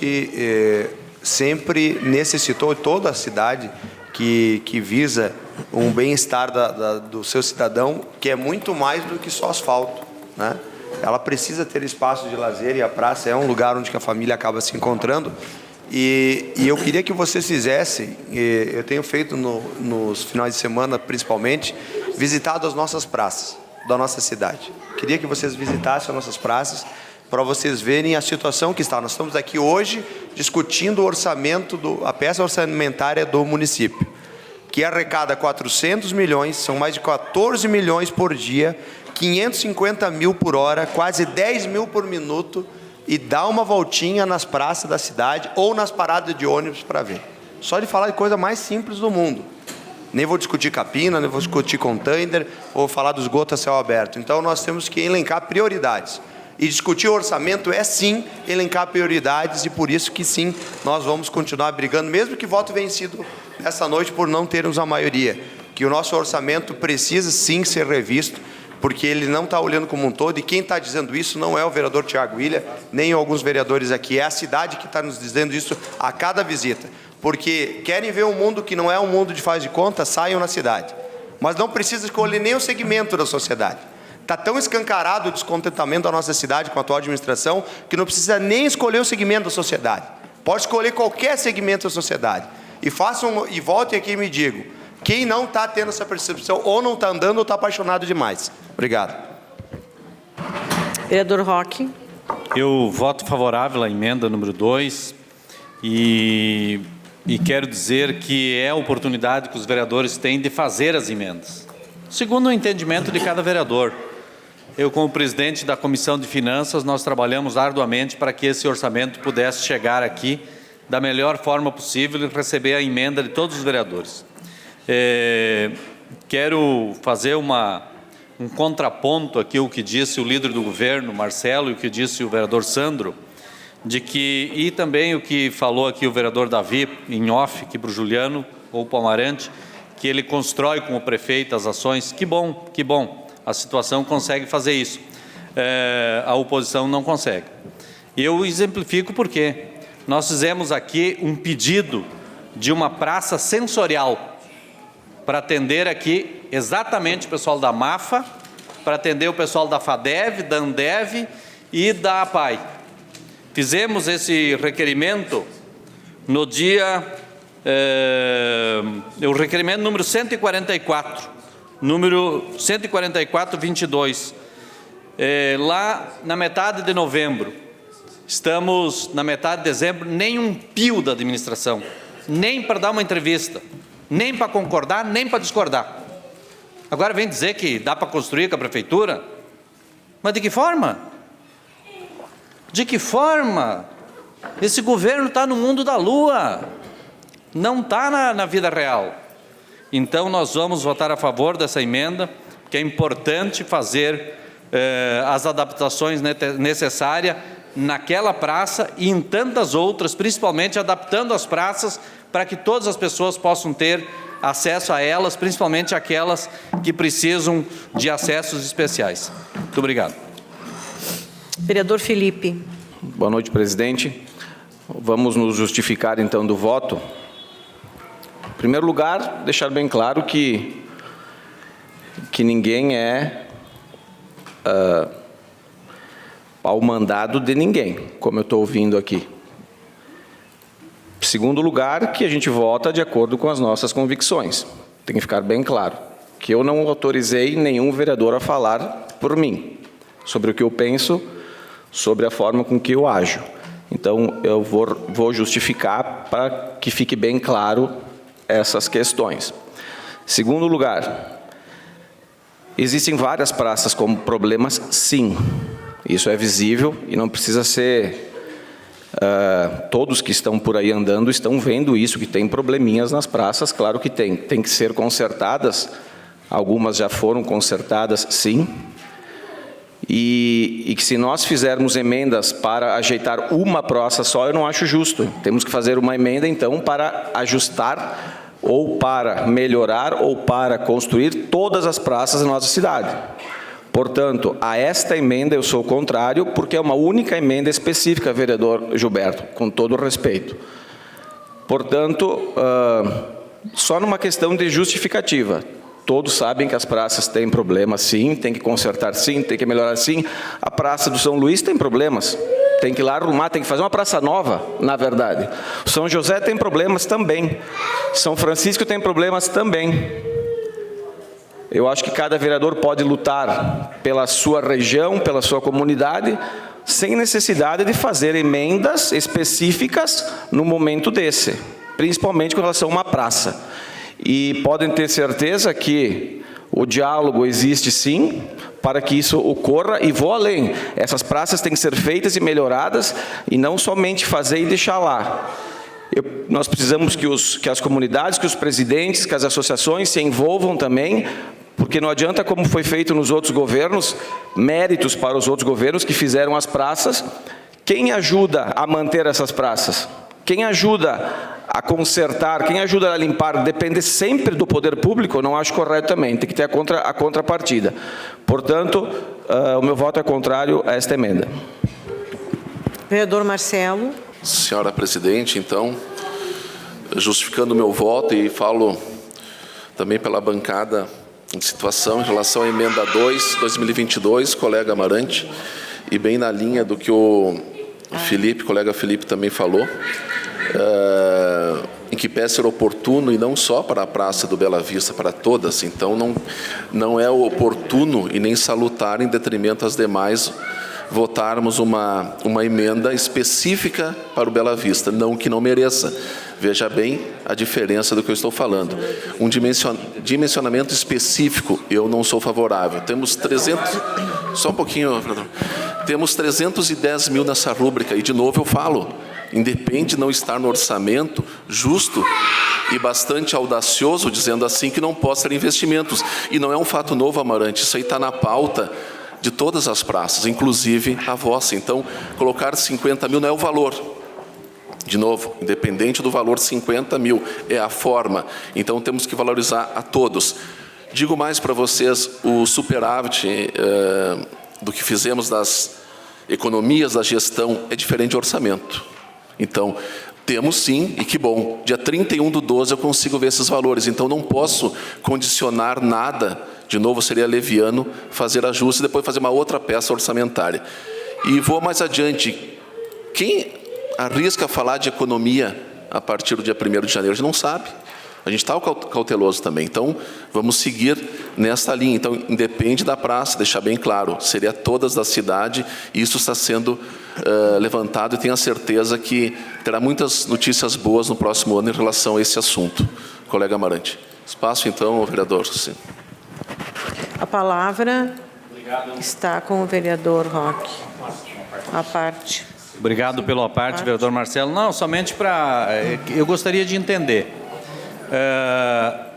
sempre necessitou, toda a cidade que visa um bem-estar do seu cidadão, que é muito mais do que só asfalto, né? Ela precisa ter espaço de lazer e a praça é um lugar onde a família acaba se encontrando. E eu queria que vocês fizessem, eu tenho feito nos finais de semana, principalmente, visitado as nossas praças da nossa cidade. Queria que vocês visitassem as nossas praças para vocês verem a situação que está. Nós estamos aqui hoje discutindo o orçamento, a peça orçamentária do município, que arrecada 400 milhões, são mais de 14 milhões por dia, 550 mil por hora, quase 10 mil por minuto, e dá uma voltinha nas praças da cidade ou nas paradas de ônibus para ver. Só de falar de coisa mais simples do mundo. Nem vou discutir capina, nem vou discutir container, ou falar dos esgoto a céu aberto. Então nós temos que elencar prioridades. E discutir o orçamento é sim elencar prioridades, e por isso que sim, nós vamos continuar brigando, mesmo que voto vencido nessa noite por não termos a maioria. Que o nosso orçamento precisa sim ser revisto, porque ele não está olhando como um todo, e quem está dizendo isso não é o vereador Tiago Ilha, nem alguns vereadores aqui, é a cidade que está nos dizendo isso a cada visita. Porque querem ver um mundo que não é um mundo de faz de conta, saiam na cidade. Mas não precisa escolher nem o segmento da sociedade. Está tão escancarado o descontentamento da nossa cidade com a atual administração, que não precisa nem escolher o segmento da sociedade. Pode escolher qualquer segmento da sociedade. E voltem aqui e me digam, quem não está tendo essa percepção, ou não está andando, ou está apaixonado demais. Obrigado. Vereador Roque. Eu voto favorável à emenda número 2 e quero dizer que é a oportunidade que os vereadores têm de fazer as emendas, segundo o entendimento de cada vereador. Eu, como presidente da Comissão de Finanças, nós trabalhamos arduamente para que esse orçamento pudesse chegar aqui da melhor forma possível e receber a emenda de todos os vereadores. Quero fazer um contraponto aqui ao que disse o líder do governo, Marcelo, e o que disse o vereador Sandro, e também o que falou aqui o vereador Davi, em off, aqui para o Juliano, ou para o Amarante, que ele constrói com o prefeito as ações. Que bom, a situação consegue fazer isso, a oposição não consegue. Eu exemplifico porque nós fizemos aqui um pedido de uma praça sensorial, para atender aqui exatamente o pessoal da MAFA, para atender o pessoal da FADEV, da ANDEV e da APAI. Fizemos esse requerimento no dia, o requerimento número 144, número 144-22, lá na metade de novembro. Estamos na metade de dezembro, nem um pio da administração, nem para dar uma entrevista, nem para concordar, nem para discordar. Agora vem dizer que dá para construir com a prefeitura? Mas de que forma? De que forma? Esse governo está no mundo da lua, não está na vida real. Então, nós vamos votar a favor dessa emenda, que é importante fazer as adaptações necessárias naquela praça e em tantas outras, principalmente adaptando as praças para que todas as pessoas possam ter acesso a elas, principalmente aquelas que precisam de acessos especiais. Muito obrigado. Vereador Felipe. Boa noite, presidente. Vamos nos justificar, então, do voto. Em primeiro lugar, deixar bem claro que ninguém é ao mandado de ninguém, como eu estou ouvindo aqui. Em segundo lugar, que a gente vota de acordo com as nossas convicções. Tem que ficar bem claro que eu não autorizei nenhum vereador a falar por mim, sobre o que eu penso, sobre a forma com que eu ajo. Então, eu vou justificar para que fique bem claro essas questões. Segundo lugar, existem várias praças com problemas, sim. Isso é visível e não precisa ser... todos que estão por aí andando estão vendo isso, que tem probleminhas nas praças, claro que tem. Tem que ser consertadas, algumas já foram consertadas, sim. E que se nós fizermos emendas para ajeitar uma praça só, eu não acho justo. Temos que fazer uma emenda, então, para ajustar ou para melhorar ou para construir todas as praças da nossa cidade. Portanto, a esta emenda eu sou contrário, porque é uma única emenda específica, vereador Gilberto, com todo o respeito. Portanto, só numa questão de justificativa. Todos sabem que as praças têm problemas, sim, tem que consertar, sim, tem que melhorar, sim. A Praça do São Luís tem problemas, tem que ir lá arrumar, tem que fazer uma praça nova, na verdade. O São José tem problemas também. São Francisco tem problemas também. Eu acho que cada vereador pode lutar pela sua região, pela sua comunidade, sem necessidade de fazer emendas específicas no momento desse, principalmente com relação a uma praça. E podem ter certeza que o diálogo existe sim, para que isso ocorra, e vou além. Essas praças têm que ser feitas e melhoradas, e não somente fazer e deixar lá. Nós precisamos que as comunidades, que os presidentes, que as associações se envolvam também, porque não adianta, como foi feito nos outros governos, méritos para os outros governos que fizeram as praças. Quem ajuda a manter essas praças? Quem ajuda a consertar? Quem ajuda a limpar? Depende sempre do poder público, eu não acho correto também, tem que ter a contrapartida. Portanto, o meu voto é contrário a esta emenda. Vereador Marcelo. Senhora presidente, então, justificando o meu voto e falo também pela bancada em situação em relação à emenda 2, 2022, colega Amarante, e bem na linha do que o colega Felipe também falou, em que peça ser oportuno, e não só para a Praça do Bela Vista, para todas. Então, não é oportuno e nem salutar em detrimento às demais votarmos uma emenda específica para o Bela Vista, não que não mereça. Veja bem a diferença do que eu estou falando. Um dimensionamento específico, eu não sou favorável. Temos 300... Só um pouquinho, vereador. Temos 310 mil nessa rúbrica, e de novo eu falo, independe de não estar no orçamento justo e bastante audacioso, dizendo assim que não possa ter investimentos. E não é um fato novo, Amarante, isso aí está na pauta de todas as praças, inclusive a vossa. Então, colocar 50 mil não é o valor. De novo, independente do valor, 50 mil é a forma. Então, temos que valorizar a todos. Digo mais para vocês, o superávit do que fizemos das economias da gestão é diferente de orçamento. Então, temos sim, e que bom, dia 31/12 eu consigo ver esses valores. Então, não posso condicionar nada. De novo, seria leviano fazer ajuste e depois fazer uma outra peça orçamentária. E vou mais adiante. Quem arrisca falar de economia a partir do dia 1º de janeiro? A gente não sabe. A gente está cauteloso também. Então, vamos seguir nesta linha. Então, independe da praça, deixar bem claro, seria todas da cidade, e isso está sendo levantado, e tenho a certeza que terá muitas notícias boas no próximo ano em relação a esse assunto. Colega Amarante. Espaço, então, ao vereador. Sim. A palavra está com o vereador Roque. À parte. Obrigado pela parte, vereador Marcelo. Não, somente para... Eu gostaria de entender.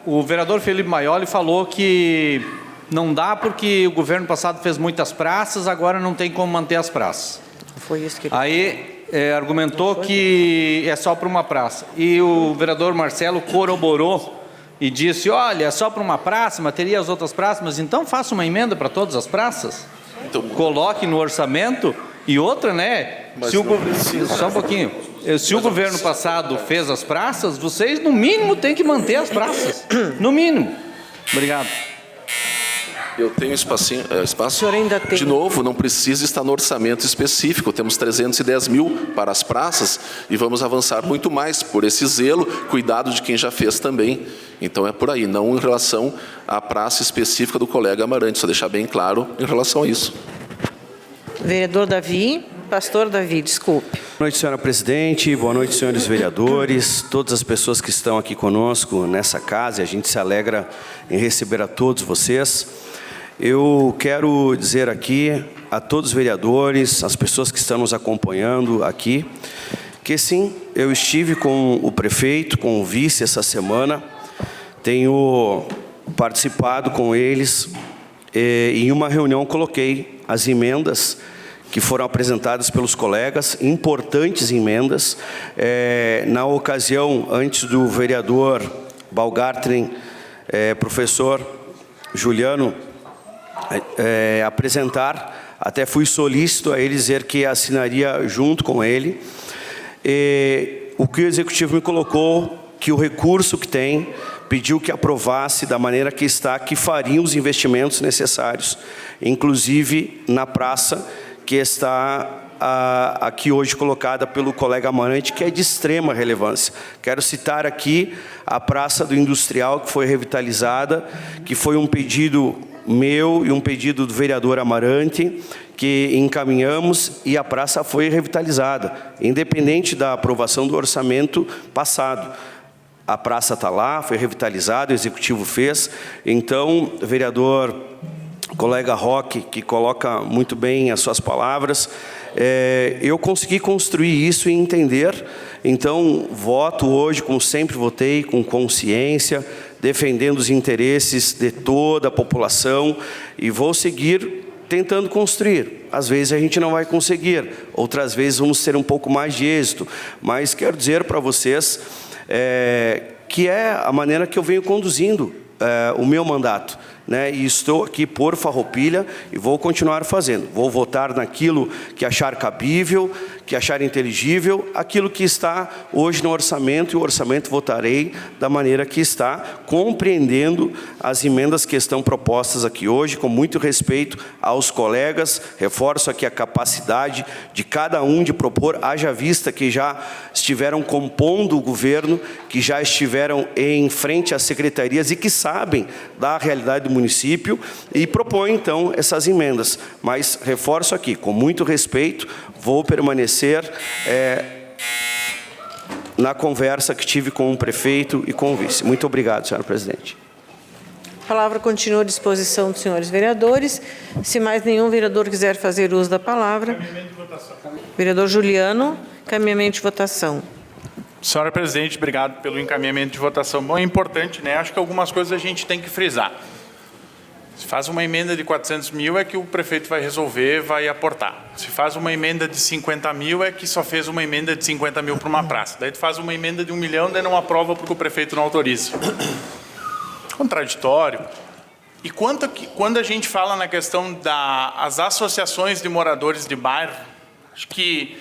O vereador Felipe Maioli falou que não dá porque o governo passado fez muitas praças, agora não tem como manter as praças. Foi isso que ele... Aí argumentou que é só para uma praça. E o vereador Marcelo corroborou e disse, olha, é só para uma praça, mas teria as outras praças, mas então faça uma emenda para todas as praças. Então, coloque no orçamento. E outra, né? Só um pouquinho. Se o governo passado fez as praças, vocês, no mínimo, têm que manter as praças. No mínimo. Obrigado. Eu tenho espaço. O senhor ainda tem... De novo, não precisa estar no orçamento específico. Temos 310 mil para as praças e vamos avançar muito mais por esse zelo, cuidado de quem já fez também. Então é por aí, não em relação à praça específica do colega Amarante, só deixar bem claro em relação a isso. Vereador Davi, pastor Davi, desculpe. Boa noite, senhora presidente, boa noite, senhores vereadores, todas as pessoas que estão aqui conosco nessa casa, e a gente se alegra em receber a todos vocês. Eu quero dizer aqui a todos os vereadores, as pessoas que estão nos acompanhando aqui, que sim, eu estive com o prefeito, com o vice essa semana, tenho participado com eles e em uma reunião coloquei as emendas que foram apresentadas pelos colegas, importantes emendas. Na ocasião, antes do vereador Baumgarten, professor Juliano, apresentar, até fui solícito a ele dizer que assinaria junto com ele. O que o Executivo me colocou, que o recurso que tem, pediu que aprovasse da maneira que está, que fariam os investimentos necessários, inclusive na praça, que está aqui hoje colocada pelo colega Amarante, que é de extrema relevância. Quero citar aqui a Praça do Industrial, que foi revitalizada, que foi um pedido meu e um pedido do vereador Amarante, que encaminhamos e a praça foi revitalizada, independente da aprovação do orçamento passado. A praça está lá, foi revitalizada, o Executivo fez. Então, vereador colega Roque, que coloca muito bem as suas palavras, eu consegui construir isso e entender. Então, voto hoje, como sempre votei, com consciência, defendendo os interesses de toda a população e vou seguir tentando construir. Às vezes a gente não vai conseguir, outras vezes vamos ter um pouco mais de êxito, mas quero dizer para vocês que é a maneira que eu venho conduzindo o meu mandato, né? E estou aqui por Farroupilha e vou continuar fazendo. Vou votar naquilo que achar cabível, que achar inteligível, aquilo que está hoje no orçamento, e o orçamento votarei da maneira que está, compreendendo as emendas que estão propostas aqui hoje, com muito respeito aos colegas. Reforço aqui a capacidade de cada um de propor, haja vista que já estiveram compondo o governo, que já estiveram em frente às secretarias e que sabem da realidade do município e propõe então essas emendas. Mas reforço aqui, com muito respeito, vou permanecer na conversa que tive com o prefeito e com o vice. Muito obrigado, senhora presidente. A palavra continua à disposição dos senhores vereadores. Se mais nenhum vereador quiser fazer uso da palavra. Encaminhamento de votação. Vereador Juliano, encaminhamento de votação. Senhora presidente, obrigado pelo encaminhamento de votação. Bom, é importante, né? Acho que algumas coisas a gente tem que frisar. Se faz uma emenda de 400 mil, é que o prefeito vai resolver, vai aportar. Se faz uma emenda de 50 mil, é que só fez uma emenda de 50 mil para uma praça. Daí tu faz uma emenda de 1 milhão, daí não aprova porque o prefeito não autoriza. Contraditório. E quando a gente fala na questão das associações de moradores de bairro, acho que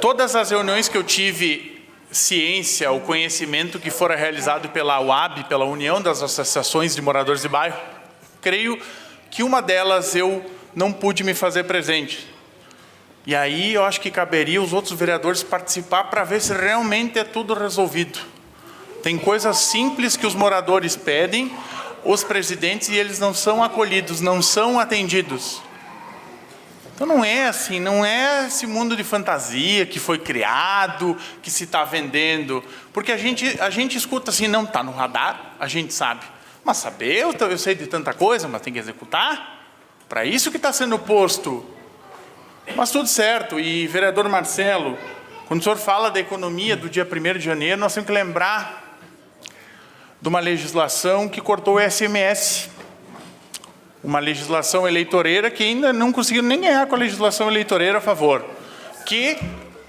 todas as reuniões que eu tive ciência, o conhecimento que fora realizado pela UAB, pela União das Associações de Moradores de Bairro, creio que uma delas eu não pude me fazer presente. E aí eu acho que caberia os outros vereadores participar para ver se realmente é tudo resolvido. Tem coisas simples que os moradores pedem, os presidentes, e eles não são acolhidos, não são atendidos. Então não é assim, não é esse mundo de fantasia que foi criado, que se está vendendo. Porque a gente escuta assim, não está no radar, a gente sabe. Mas saber, eu sei de tanta coisa, mas tem que executar. Para isso que está sendo posto Mas tudo certo. E, vereador Marcelo, quando o senhor fala da economia do dia 1º de janeiro, nós temos que lembrar de uma legislação que cortou o ICMS. Uma legislação eleitoreira que ainda não conseguiu nem ganhar com a legislação eleitoreira a favor. Que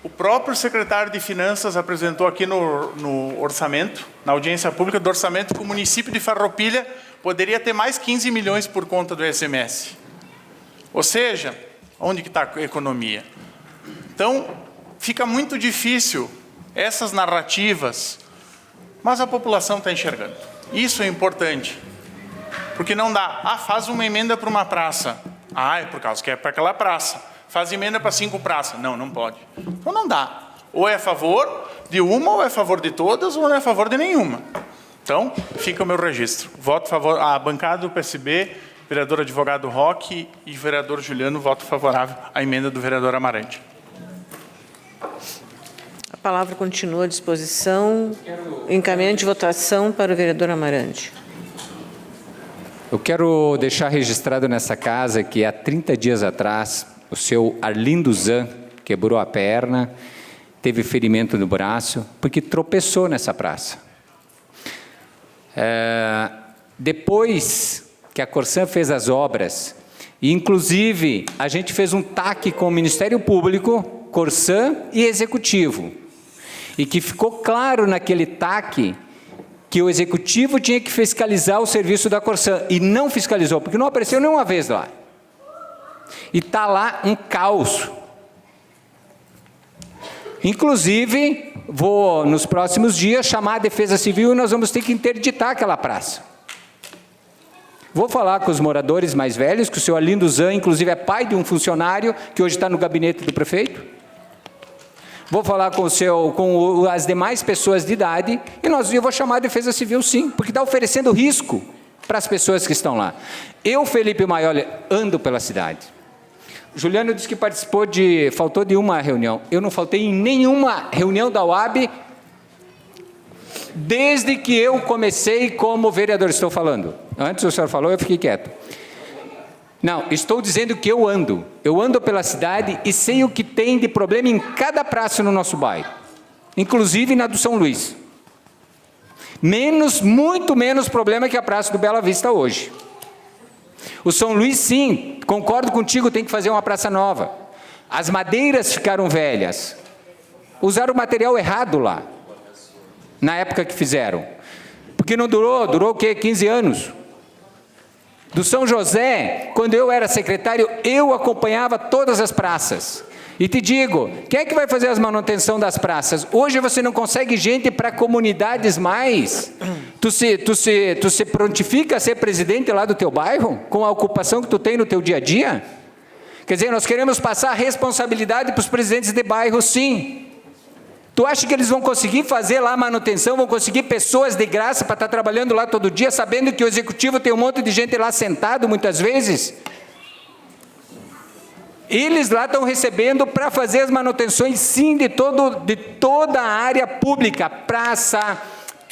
o próprio secretário de Finanças apresentou aqui no orçamento, na audiência pública do orçamento, que o município de Farroupilha poderia ter mais 15 milhões por conta do ICMS. Ou seja, onde que está a economia? Então, fica muito difícil essas narrativas, mas a população está enxergando. Isso é importante. Porque não dá, faz uma emenda para uma praça. É por causa que é para aquela praça. Faz emenda para 5 praças. Não, não pode. Então não dá. Ou é a favor de uma, ou é a favor de todas, ou não é a favor de nenhuma. Então, fica o meu registro. Voto a favor, a bancada do PSB, vereador advogado Roque e vereador Juliano, voto favorável à emenda do vereador Amarante. A palavra continua à disposição. Encaminhamento de votação para o vereador Amarante. Eu quero deixar registrado nessa casa que há 30 dias atrás, o seu Arlindo Zan quebrou a perna, teve ferimento no braço, porque tropeçou nessa praça. Depois que a Corsan fez as obras, e inclusive a gente fez um TAC com o Ministério Público, Corsan e Executivo, e que ficou claro naquele TAC que o Executivo tinha que fiscalizar o serviço da Corsan, e não fiscalizou, porque não apareceu nenhuma vez lá. E está lá um caos. Inclusive, vou, nos próximos dias, chamar a Defesa Civil e nós vamos ter que interditar aquela praça. Vou falar com os moradores mais velhos, que o senhor Arlindo Zan, inclusive, é pai de um funcionário que hoje está no gabinete do prefeito. Vou falar com as demais pessoas de idade e eu vou chamar a Defesa Civil, sim, porque está oferecendo risco para as pessoas que estão lá. Eu, Felipe Maioli, ando pela cidade. Juliano disse que faltou de uma reunião. Eu não faltei em nenhuma reunião da UAB desde que eu comecei como vereador. Estou falando. Antes o senhor falou, eu fiquei quieto. Não, estou dizendo que eu ando pela cidade e sei o que tem de problema em cada praça no nosso bairro, inclusive na do São Luís. Muito menos problema que a praça do Bela Vista hoje. O São Luís, sim, concordo contigo, tem que fazer uma praça nova. As madeiras ficaram velhas. Usaram o material errado lá, na época que fizeram. Porque não durou o quê? 15 anos. Do São José, quando eu era secretário, eu acompanhava todas as praças. E te digo, quem é que vai fazer as manutenção das praças? Hoje você não consegue gente para comunidades mais. Tu se prontifica a ser presidente lá do teu bairro, com a ocupação que tu tem no teu dia a dia? Quer dizer, nós queremos passar a responsabilidade para os presidentes de bairro, sim. Tu acha que eles vão conseguir fazer lá a manutenção, vão conseguir pessoas de graça para estar trabalhando lá todo dia, sabendo que o executivo tem um monte de gente lá sentado muitas vezes? Eles lá estão recebendo para fazer as manutenções, sim, de toda a área pública, praça,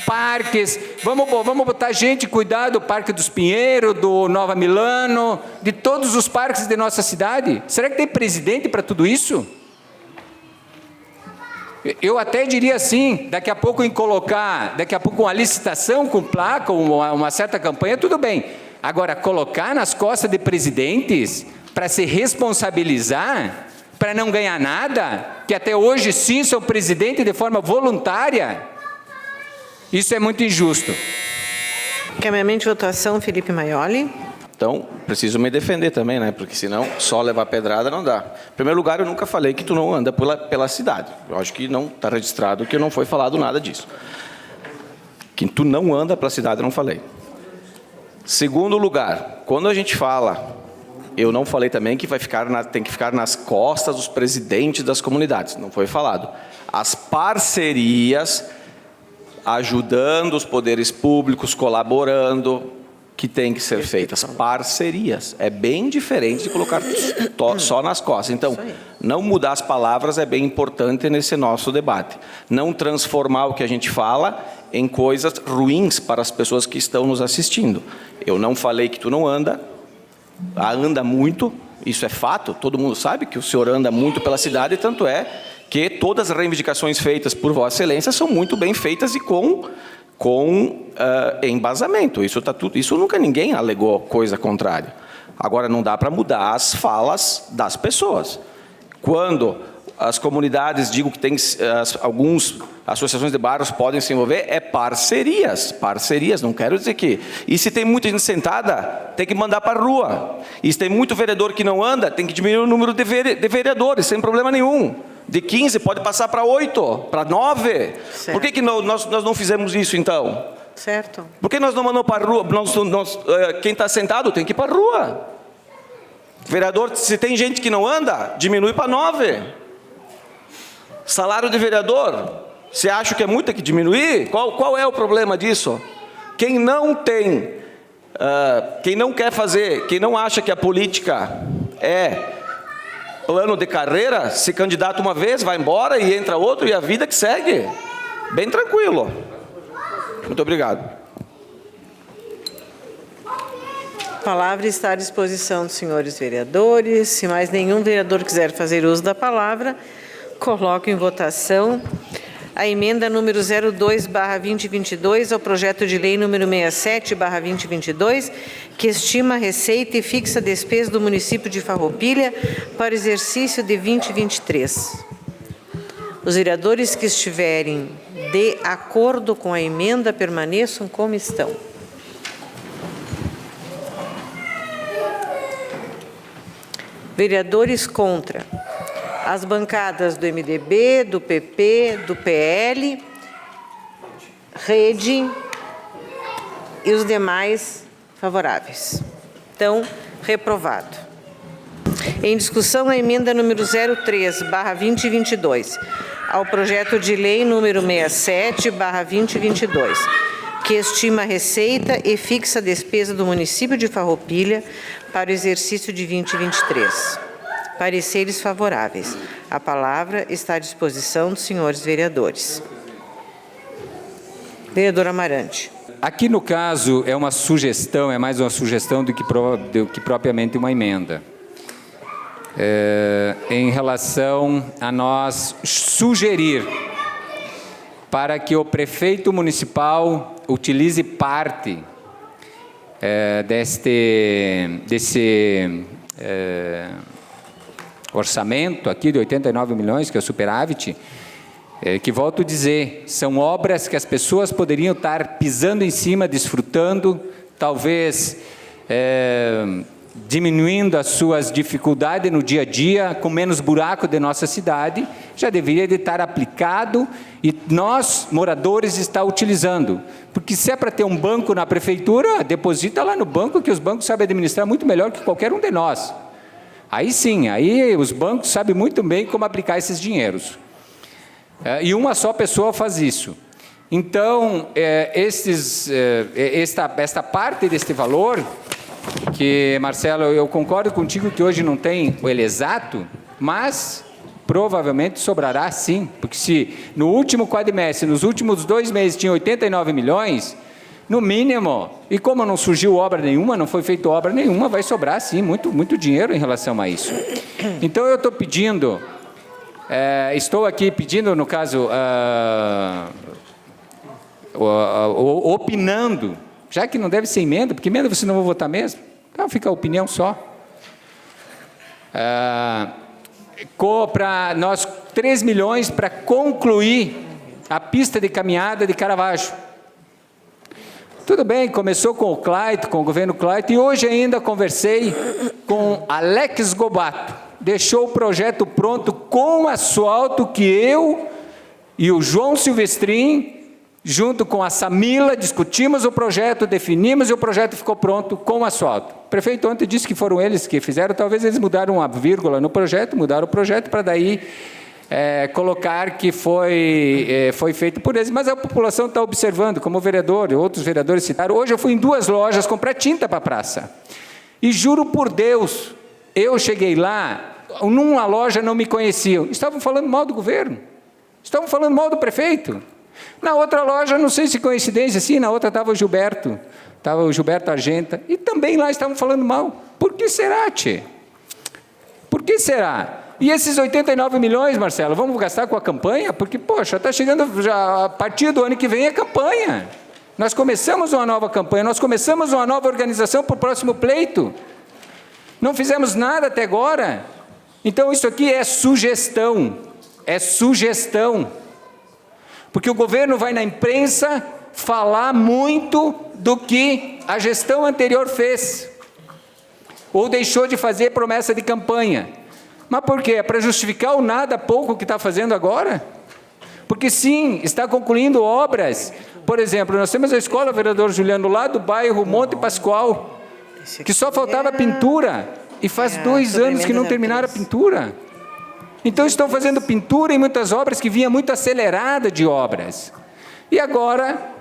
parques. Vamos botar gente cuidar do Parque dos Pinheiros, do Nova Milano, de todos os parques de nossa cidade. Será que tem presidente para tudo isso? Eu até diria assim, daqui a pouco uma licitação com placa, uma certa campanha, tudo bem. Agora, colocar nas costas de presidentes para se responsabilizar, para não ganhar nada, que até hoje sim são presidente de forma voluntária, isso é muito injusto. Encaminhamento de votação, Felipe Maioli. Então, preciso me defender também, né? Porque senão só levar pedrada não dá. Em primeiro lugar, eu nunca falei que tu não anda pela cidade. Eu acho que não está registrado que não foi falado nada disso. Que tu não anda pela cidade, eu não falei. Segundo lugar, quando a gente fala, eu não falei também que tem que ficar nas costas dos presidentes das comunidades. Não foi falado. As parcerias, ajudando os poderes públicos, colaborando, que tem que ser feitas parcerias. É bem diferente de colocar só nas costas. Então, não mudar as palavras é bem importante nesse nosso debate. Não transformar o que a gente fala em coisas ruins para as pessoas que estão nos assistindo. Eu não falei que tu não anda muito, Isso é fato, todo mundo sabe que o senhor anda muito pela cidade, tanto é que todas as reivindicações feitas por Vossa Excelência são muito bem feitas e com embasamento. Isso nunca ninguém alegou coisa contrária. Agora, não dá para mudar as falas das pessoas. Quando as comunidades, digo que tem algumas associações de bairros podem se envolver, é parcerias, não quero dizer que... E se tem muita gente sentada, tem que mandar para a rua. E se tem muito vereador que não anda, tem que diminuir o número de vereadores, sem problema nenhum. De 15 pode passar para 8, para 9. Certo. Por que nós não fizemos isso, então? Certo. Por que nós não mandamos para a rua? Quem está sentado tem que ir para a rua. Vereador, se tem gente que não anda, diminui para 9. Salário de vereador, você acha que é muito, tem que diminuir? Qual é o problema disso? Quem não tem, quem não quer fazer, quem não acha que a política é plano de carreira, se candidata uma vez, vai embora e entra outro e a vida que segue. Bem tranquilo. Muito obrigado. A palavra está à disposição dos senhores vereadores. Se mais nenhum vereador quiser fazer uso da palavra, coloco em votação a emenda número 02/2022 ao projeto de lei número 67/2022, que estima a receita e fixa a despesa do município de Farroupilha para o exercício de 2023. Os vereadores que estiverem de acordo com a emenda permaneçam como estão. Vereadores contra. As bancadas do MDB, do PP, do PL, Rede e os demais favoráveis. Então, reprovado. Em discussão, a emenda número 03/2022 ao projeto de lei número 67/2022, que estima a receita e fixa a despesa do município de Farroupilha para o exercício de 2023. Pareceres favoráveis. A palavra está à disposição dos senhores vereadores. Vereador Amarante. Aqui, no caso, é uma sugestão, é mais uma sugestão do que propriamente uma emenda. Em relação a nós sugerir para que o prefeito municipal utilize parte desse orçamento aqui de 89 milhões, que é o superávit, que volto a dizer, são obras que as pessoas poderiam estar pisando em cima, desfrutando, talvez diminuindo as suas dificuldades no dia a dia, com menos buraco de nossa cidade, já deveria de estar aplicado e nós, moradores, está utilizando. Porque se é para ter um banco na prefeitura, deposita lá no banco, que os bancos sabem administrar muito melhor que qualquer um de nós. Aí sim, aí os bancos sabem muito bem como aplicar esses dinheiros. E uma só pessoa faz isso. Então, esta parte deste valor, que, Marcelo, eu concordo contigo que hoje não tem ele exato, mas provavelmente sobrará sim, porque se no último quadrimestre, nos últimos 2 meses, tinha 89 milhões, no mínimo, e como não surgiu obra nenhuma, não foi feita obra nenhuma, vai sobrar sim muito dinheiro em relação a isso. Então eu estou pedindo, estou aqui pedindo, no caso, opinando, já que não deve ser emenda, porque emenda você não vai votar mesmo, então fica a opinião só. Para nós 3 milhões para concluir a pista de caminhada de Caravaggio. Tudo bem, começou com o Clayton, com o governo Clayton, e hoje ainda conversei com Alex Gobato. Deixou o projeto pronto com asfalto que eu e o João Silvestrin, junto com a Samila, discutimos o projeto, definimos e o projeto ficou pronto com asfalto. O prefeito ontem disse que foram eles que fizeram, talvez eles mudaram uma vírgula no projeto, mudaram o projeto para daí colocar que foi feito por eles, mas a população está observando, como o vereador e outros vereadores citaram. Hoje eu fui em 2 lojas comprar tinta para a praça, e juro por Deus, eu cheguei lá, numa loja não me conheciam, estavam falando mal do governo, estavam falando mal do prefeito. Na outra loja, não sei se coincidência, sim, na outra estava o Gilberto Argenta, e também lá estavam falando mal. Por que será, tchê? Por que será? E esses 89 milhões, Marcelo, vamos gastar com a campanha? Porque, poxa, está chegando já a partir do ano que vem a campanha. Nós começamos uma nova campanha, nós começamos uma nova organização para o próximo pleito. Não fizemos nada até agora. Então, isso aqui é sugestão. É sugestão. Porque o governo vai na imprensa falar muito do que a gestão anterior fez. Ou deixou de fazer promessa de campanha. Mas por quê? É para justificar o nada pouco que está fazendo agora? Porque sim, está concluindo obras. Por exemplo, nós temos a escola, vereador Juliano, lá do bairro Monte Pascoal, que só faltava pintura. E faz 2 anos que não terminaram a pintura. Então estão fazendo pintura em muitas obras que vinha muito acelerada de obras. E agora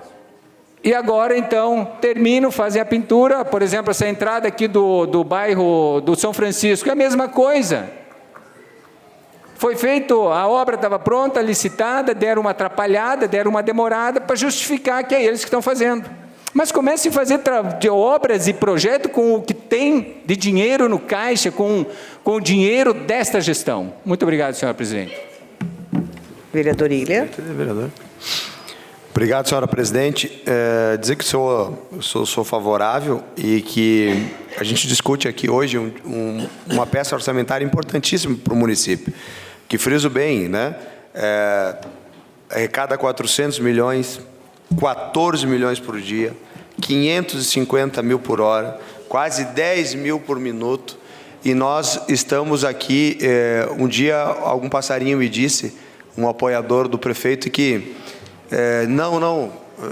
então, terminam, fazem a pintura. Por exemplo, essa entrada aqui do bairro do São Francisco, é a mesma coisa. Foi feito, a obra estava pronta, licitada, deram uma atrapalhada, deram uma demorada para justificar que é eles que estão fazendo. Mas comecem a fazer de obras e projetos com o que tem de dinheiro no caixa, com o dinheiro desta gestão. Muito obrigado, senhora presidente. Vereador Ilha. Obrigado, senhora presidente. Dizer que sou favorável e que a gente discute aqui hoje uma peça orçamentária importantíssima para o município, que friso bem, né? Arrecada 400 milhões, 14 milhões por dia, 550 mil por hora, quase 10 mil por minuto, e nós estamos aqui, um dia algum passarinho me disse, um apoiador do prefeito, que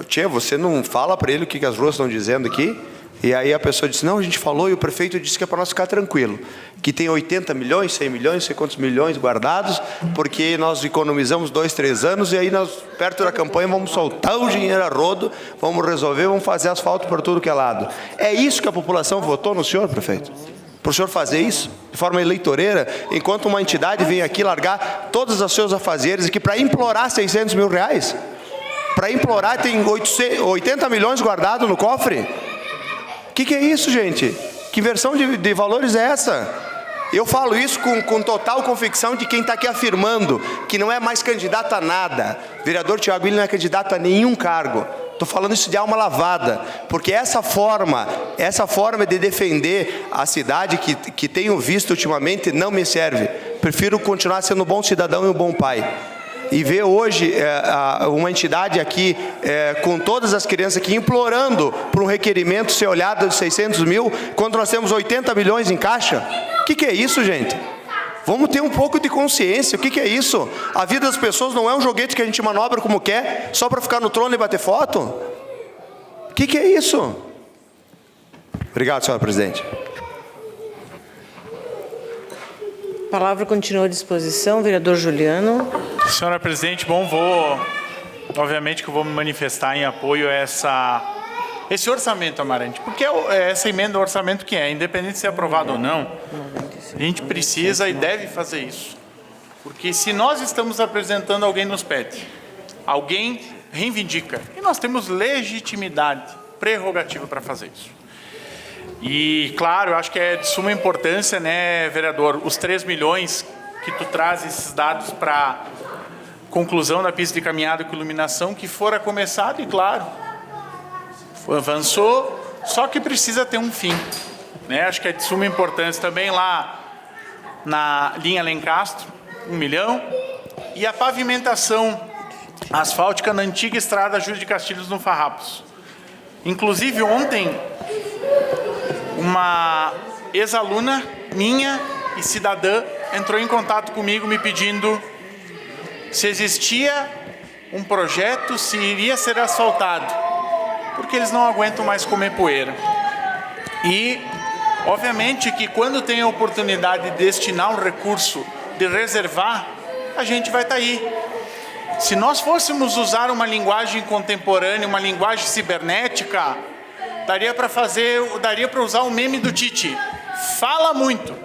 tia, você não fala para ele o que as ruas estão dizendo aqui? E aí a pessoa disse, não, a gente falou, e o prefeito disse que é para nós ficar tranquilo, que tem 80 milhões, 100 milhões, não sei quantos milhões guardados, porque nós economizamos 2, 3 anos, e aí nós, perto da campanha, vamos soltar o dinheiro a rodo, vamos resolver, vamos fazer asfalto por tudo que é lado. É isso que a população votou no senhor, prefeito? Para o senhor fazer isso, de forma eleitoreira, enquanto uma entidade vem aqui largar todos os seus afazeres aqui para implorar 600 mil reais? Para implorar, tem 80 milhões guardados no cofre? O que é isso, gente? Que inversão de valores é essa? Eu falo isso com total convicção de quem está aqui afirmando que não é mais candidato a nada. O vereador Tiago Ilha não é candidato a nenhum cargo. Estou falando isso de alma lavada, porque essa forma de defender a cidade que tenho visto ultimamente não me serve. Prefiro continuar sendo um bom cidadão e um bom pai. E ver hoje uma entidade aqui com todas as crianças aqui implorando por um requerimento ser olhado de 600 mil, quando nós temos 80 milhões em caixa. O que é isso, gente? Vamos ter um pouco de consciência. O que é isso? A vida das pessoas não é um joguete que a gente manobra como quer, só para ficar no trono e bater foto? O que é isso? Obrigado, senhora presidente. A palavra continua à disposição, vereador Juliano. Senhora presidente, obviamente que eu vou me manifestar em apoio a esse orçamento, Amarante, porque essa emenda ao orçamento que independente de ser aprovado ou não, a gente precisa e deve fazer isso. Porque se nós estamos apresentando, alguém nos pede, alguém reivindica, e nós temos legitimidade, prerrogativa para fazer isso. E, claro, eu acho que é de suma importância, né, vereador, os 3 milhões que tu traz esses dados para conclusão da pista de caminhada com iluminação, que fora começado e, claro, avançou, só que precisa ter um fim. Né? Acho que é de suma importância também lá na linha Lencastro, 1 milhão, e a pavimentação asfáltica na antiga estrada Júlio de Castilhos, no Farrapos. Inclusive, ontem, uma ex-aluna minha e cidadã entrou em contato comigo me pedindo se existia um projeto, se iria ser asfaltado, porque eles não aguentam mais comer poeira. E, obviamente, que quando tem a oportunidade de destinar um recurso, de reservar, a gente vai estar aí. Se nós fôssemos usar uma linguagem contemporânea, uma linguagem cibernética, daria para usar o meme do Tite. Fala muito.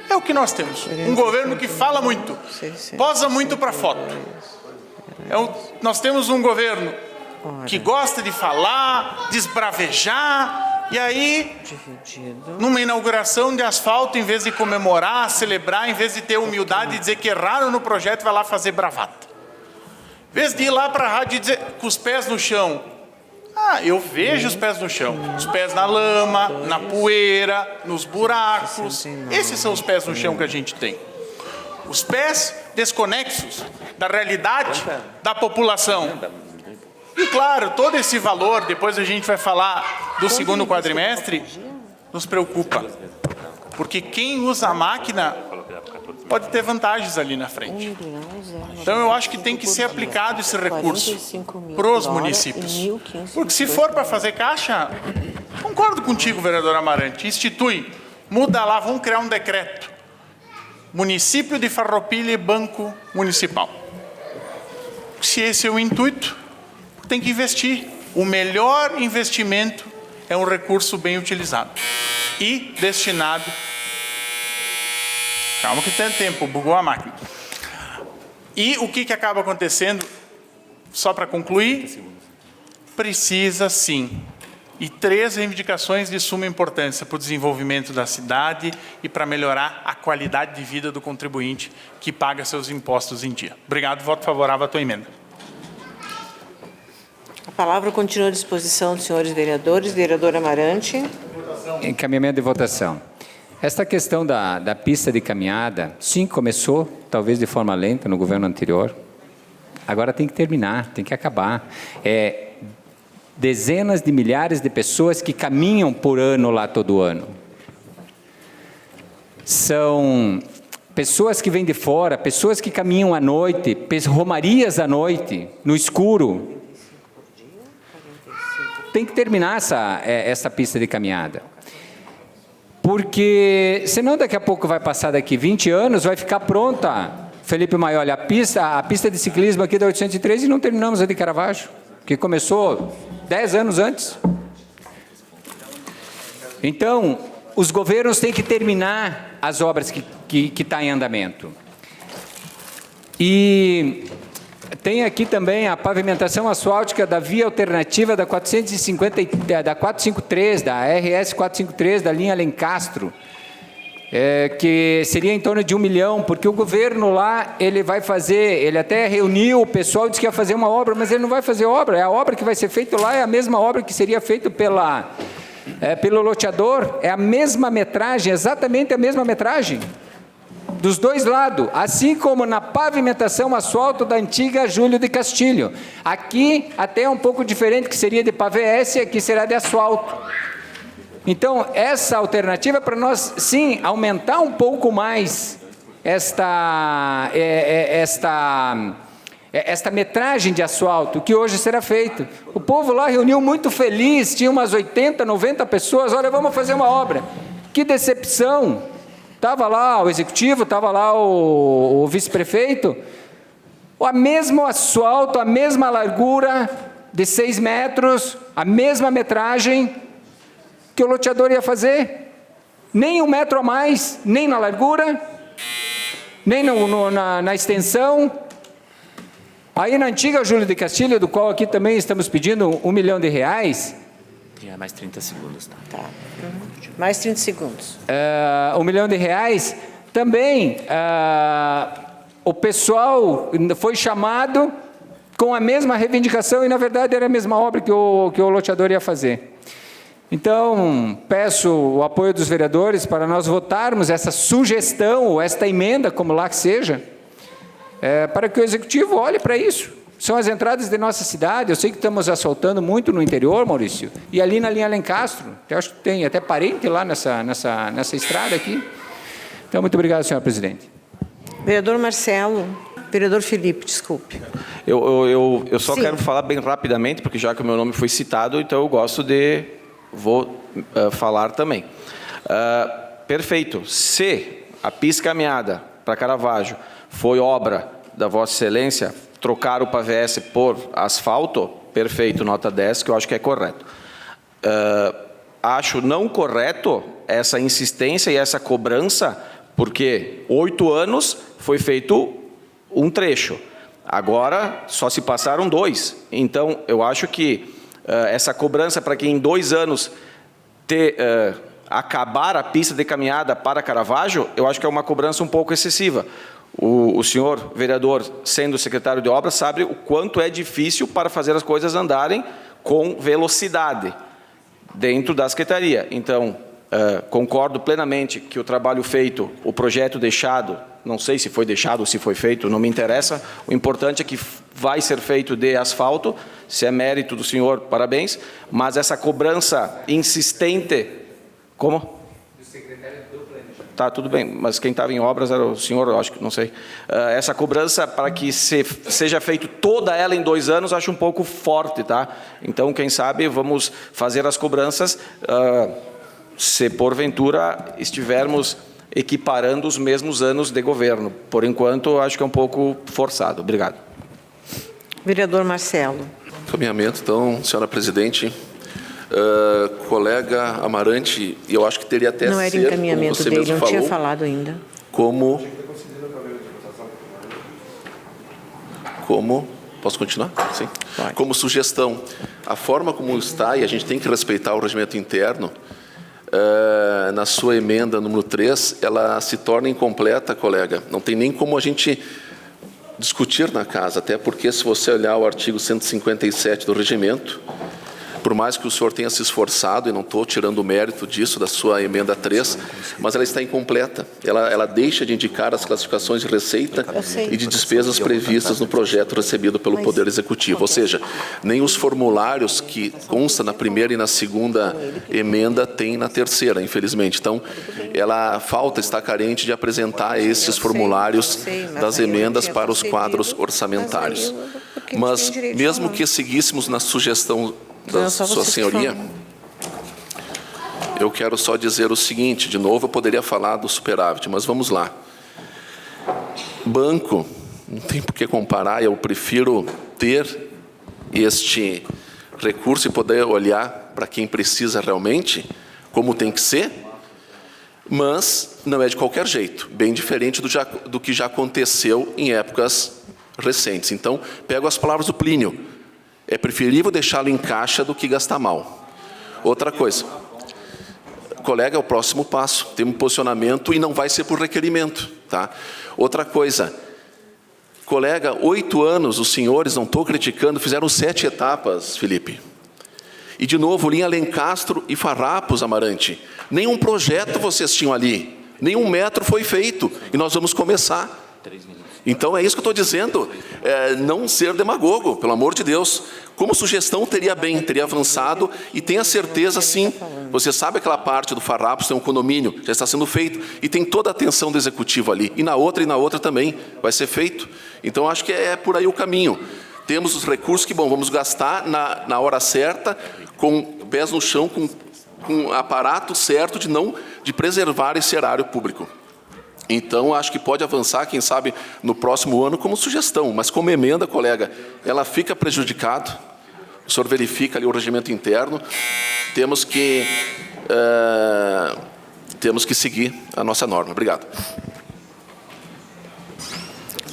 É o que nós temos. Um governo que fala muito, posa muito para foto. Nós temos um governo que gosta de falar, de esbravejar, E aí, numa inauguração de asfalto, em vez de comemorar, celebrar, em vez de ter humildade e dizer que erraram no projeto, vai lá fazer bravata. Em vez de ir lá para a rádio e dizer com os pés no chão, eu vejo os pés no chão. Os pés na lama, na poeira, nos buracos. Esses são os pés no chão que a gente tem. Os pés desconexos da realidade da população. E claro, todo esse valor, depois a gente vai falar do segundo quadrimestre, nos preocupa. Porque quem usa a máquina pode ter vantagens ali na frente. Então eu acho que tem que ser aplicado esse recurso para os municípios. Porque se for para fazer caixa, concordo contigo, vereador Amarante, institui, muda lá, vamos criar um decreto. Município de Farroupilha e Banco Municipal. Se esse é o intuito, tem que investir. O melhor investimento é um recurso bem utilizado e destinado. Calma que tem tempo, bugou a máquina. E o que acaba acontecendo? Só para concluir, precisa sim. E 3 reivindicações de suma importância para o desenvolvimento da cidade e para melhorar a qualidade de vida do contribuinte que paga seus impostos em dia. Obrigado, voto favorável à tua emenda. A palavra continua à disposição dos senhores vereadores. Vereador Amarante. Encaminhamento de votação. Esta questão da pista de caminhada, sim, começou, talvez de forma lenta, no governo anterior. Agora tem que terminar, tem que acabar. Dezenas de milhares de pessoas que caminham por ano lá todo ano. São pessoas que vêm de fora, pessoas que caminham à noite, romarias à noite, no escuro. Tem que terminar essa pista de caminhada. Porque, senão daqui a pouco vai passar daqui 20 anos, vai ficar pronta, Felipe Maioli, a pista de ciclismo aqui da 803 e não terminamos a de Caravaggio, que começou 10 anos antes. Então, os governos têm que terminar as obras que estão em andamento. E tem aqui também a pavimentação asfáltica da via alternativa da 453, da RS 453, da linha Alencastro, que seria em torno de 1 milhão, porque o governo lá, ele vai fazer, ele até reuniu o pessoal, disse que ia fazer uma obra, mas ele não vai fazer obra, a obra que vai ser feita lá é a mesma obra que seria feita pelo loteador, é a mesma metragem, exatamente a mesma metragem, dos dois lados, assim como na pavimentação asfalto da antiga Júlio de Castilho. Aqui até é um pouco diferente, que seria de pavés, aqui será de asfalto. Então, essa alternativa é para nós, sim, aumentar um pouco mais esta metragem de asfalto, que hoje será feito. O povo lá reuniu muito feliz, tinha umas 80, 90 pessoas, olha, vamos fazer uma obra. Que decepção! Estava lá o executivo, estava lá o vice-prefeito, o mesmo asfalto, a mesma largura de 6 metros, a mesma metragem que o loteador ia fazer, nem 1 metro a mais, nem na largura, nem na extensão. Aí na antiga Júlio de Castilho, do qual aqui também estamos pedindo R$1 milhão. Mais 30 segundos. Tá. Mais 30 segundos. R$1 milhão. Também o pessoal foi chamado com a mesma reivindicação e, na verdade, era a mesma obra que o loteador ia fazer. Então, peço o apoio dos vereadores para nós votarmos essa sugestão, ou esta emenda, como lá que seja, para que o Executivo olhe para isso. São as entradas de nossa cidade. Eu sei que estamos asfaltando muito no interior, Maurício, e ali na linha Alencastro. Eu acho que tem até parente lá nessa estrada aqui. Então, muito obrigado, senhor presidente. Vereador Marcelo. Vereador Felipe, desculpe. Eu só quero falar bem rapidamente, porque já que o meu nome foi citado, então eu gosto de... Vou falar também. Perfeito. Se a pista caminhada para Caravaggio foi obra da Vossa Excelência, trocar o pavés por asfalto, perfeito, nota 10, que eu acho que é correto. Acho não correto essa insistência e essa cobrança, porque 8 anos foi feito um trecho. Agora, só se passaram 2. Então, eu acho que essa cobrança para que em 2 anos acabar a pista de caminhada para Caravaggio, eu acho que é uma cobrança um pouco excessiva. O senhor vereador, sendo secretário de obras, sabe o quanto é difícil para fazer as coisas andarem com velocidade dentro da secretaria. Então, concordo plenamente que o trabalho feito, o projeto deixado, não sei se foi deixado ou se foi feito, não me interessa. O importante é que vai ser feito de asfalto. Se é mérito do senhor, parabéns. Mas essa cobrança insistente... Como? Tá, tudo bem, mas quem estava em obras era o senhor, eu acho que, não sei. Essa cobrança para que seja feito toda ela em 2 anos, acho um pouco forte, tá? Então, quem sabe, vamos fazer as cobranças, se porventura estivermos equiparando os mesmos anos de governo. Por enquanto, acho que é um pouco forçado. Obrigado. Vereador Marcelo. Caminhamento, então, senhora presidente. Colega Amarante, eu acho que teria até não era encaminhamento dele, não tinha falado ainda. Como... Posso continuar? Sim. Vai. Como sugestão, a forma como está, e a gente tem que respeitar o regimento interno, na sua emenda número 3, ela se torna incompleta, colega. Não tem nem como a gente discutir na casa, até porque se você olhar o artigo 157 do regimento, por mais que o senhor tenha se esforçado, e não estou tirando o mérito disso, da sua emenda 3, mas ela está incompleta. Ela deixa de indicar as classificações de receita e de despesas previstas no projeto recebido pelo Poder Executivo. Ou seja, nem os formulários que constam na primeira e na segunda emenda tem na terceira, infelizmente. Então, ela está carente de apresentar esses formulários das emendas para os quadros orçamentários. Mas, mesmo que seguíssemos na sugestão da sua senhoria, eu quero só dizer o seguinte, de novo eu poderia falar do superávit, mas vamos lá. Banco, não tem por que comparar, eu prefiro ter este recurso e poder olhar para quem precisa realmente, como tem que ser, mas não é de qualquer jeito, bem diferente do que já aconteceu em épocas recentes. Então, pego as palavras do Plínio, é preferível deixá-lo em caixa do que gastar mal. Outra coisa, colega, é o próximo passo. Tem um posicionamento e não vai ser por requerimento, tá? Outra coisa, colega, 8 anos, os senhores, não estou criticando, fizeram 7 etapas, Felipe. E, de novo, linha Lencastro e Farrapos, Amarante. Nenhum projeto vocês tinham ali. Nenhum metro foi feito. E nós vamos começar. Então, é isso que eu estou dizendo, não ser demagogo, pelo amor de Deus. Como sugestão, teria avançado e tenha certeza, sim, você sabe aquela parte do Farrapos, tem um condomínio, já está sendo feito e tem toda a atenção do Executivo ali. E na outra também vai ser feito. Então, acho que é por aí o caminho. Temos os recursos que, bom, vamos gastar na hora certa, com pés no chão, com aparato certo de preservar esse erário público. Então, acho que pode avançar, quem sabe, no próximo ano como sugestão, mas como emenda, colega, ela fica prejudicado, o senhor verifica ali o regimento interno, temos que seguir a nossa norma. Obrigado.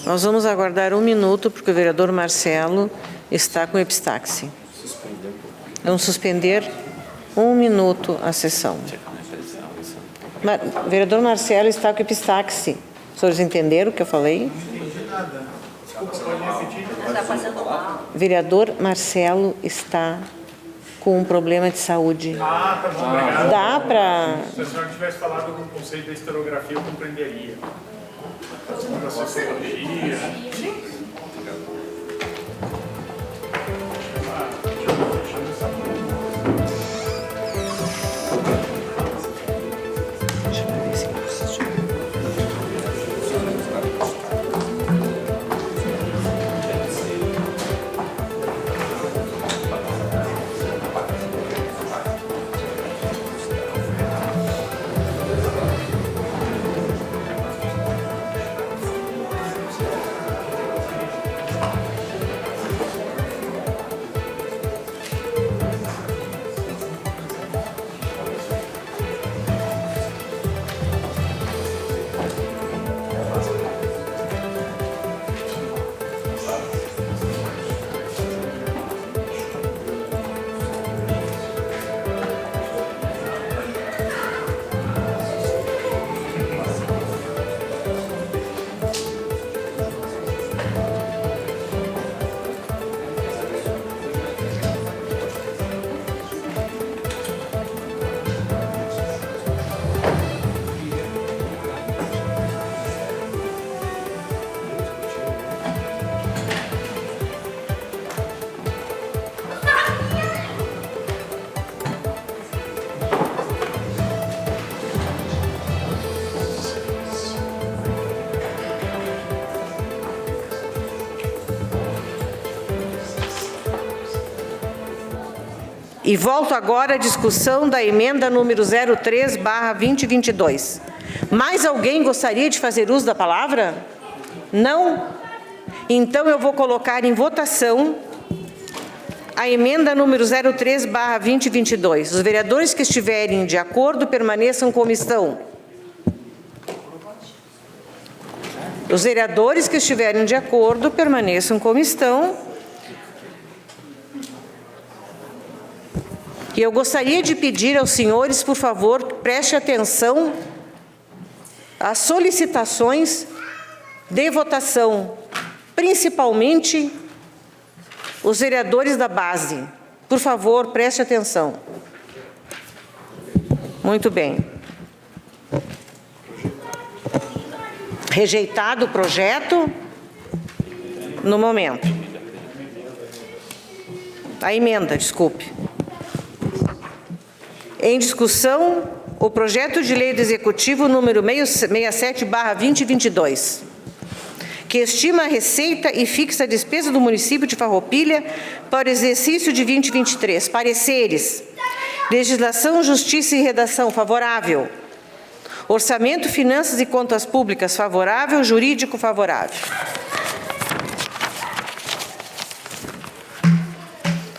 Nós vamos aguardar 1 minuto, porque o vereador Marcelo está com epistaxe. Vamos suspender 1 minuto a sessão. Vereador Marcelo está com epistaxe. Os senhores entenderam o que eu falei? Vereador Marcelo está com um problema de saúde. Ah, tá bom, obrigado. Dá para... Se a senhora tivesse falado com o conceito da historiografia, eu compreenderia. Da sociologia. E volto agora à discussão da emenda número 03/2022. Mais alguém gostaria de fazer uso da palavra? Não? Então eu vou colocar em votação a emenda número 03/2022. Os vereadores que estiverem de acordo permaneçam como estão. Os vereadores que estiverem de acordo permaneçam como estão. E eu gostaria de pedir aos senhores, por favor, preste atenção às solicitações de votação, principalmente os vereadores da base. Por favor, preste atenção. Muito bem. Rejeitado o projeto. No momento. A emenda, desculpe. Em discussão, o projeto de lei do Executivo número 67/2022, que estima a receita e fixa a despesa do município de Farroupilha para o exercício de 2023. Pareceres. Legislação, Justiça e Redação, favorável. Orçamento, Finanças e Contas Públicas, favorável. Jurídico, favorável.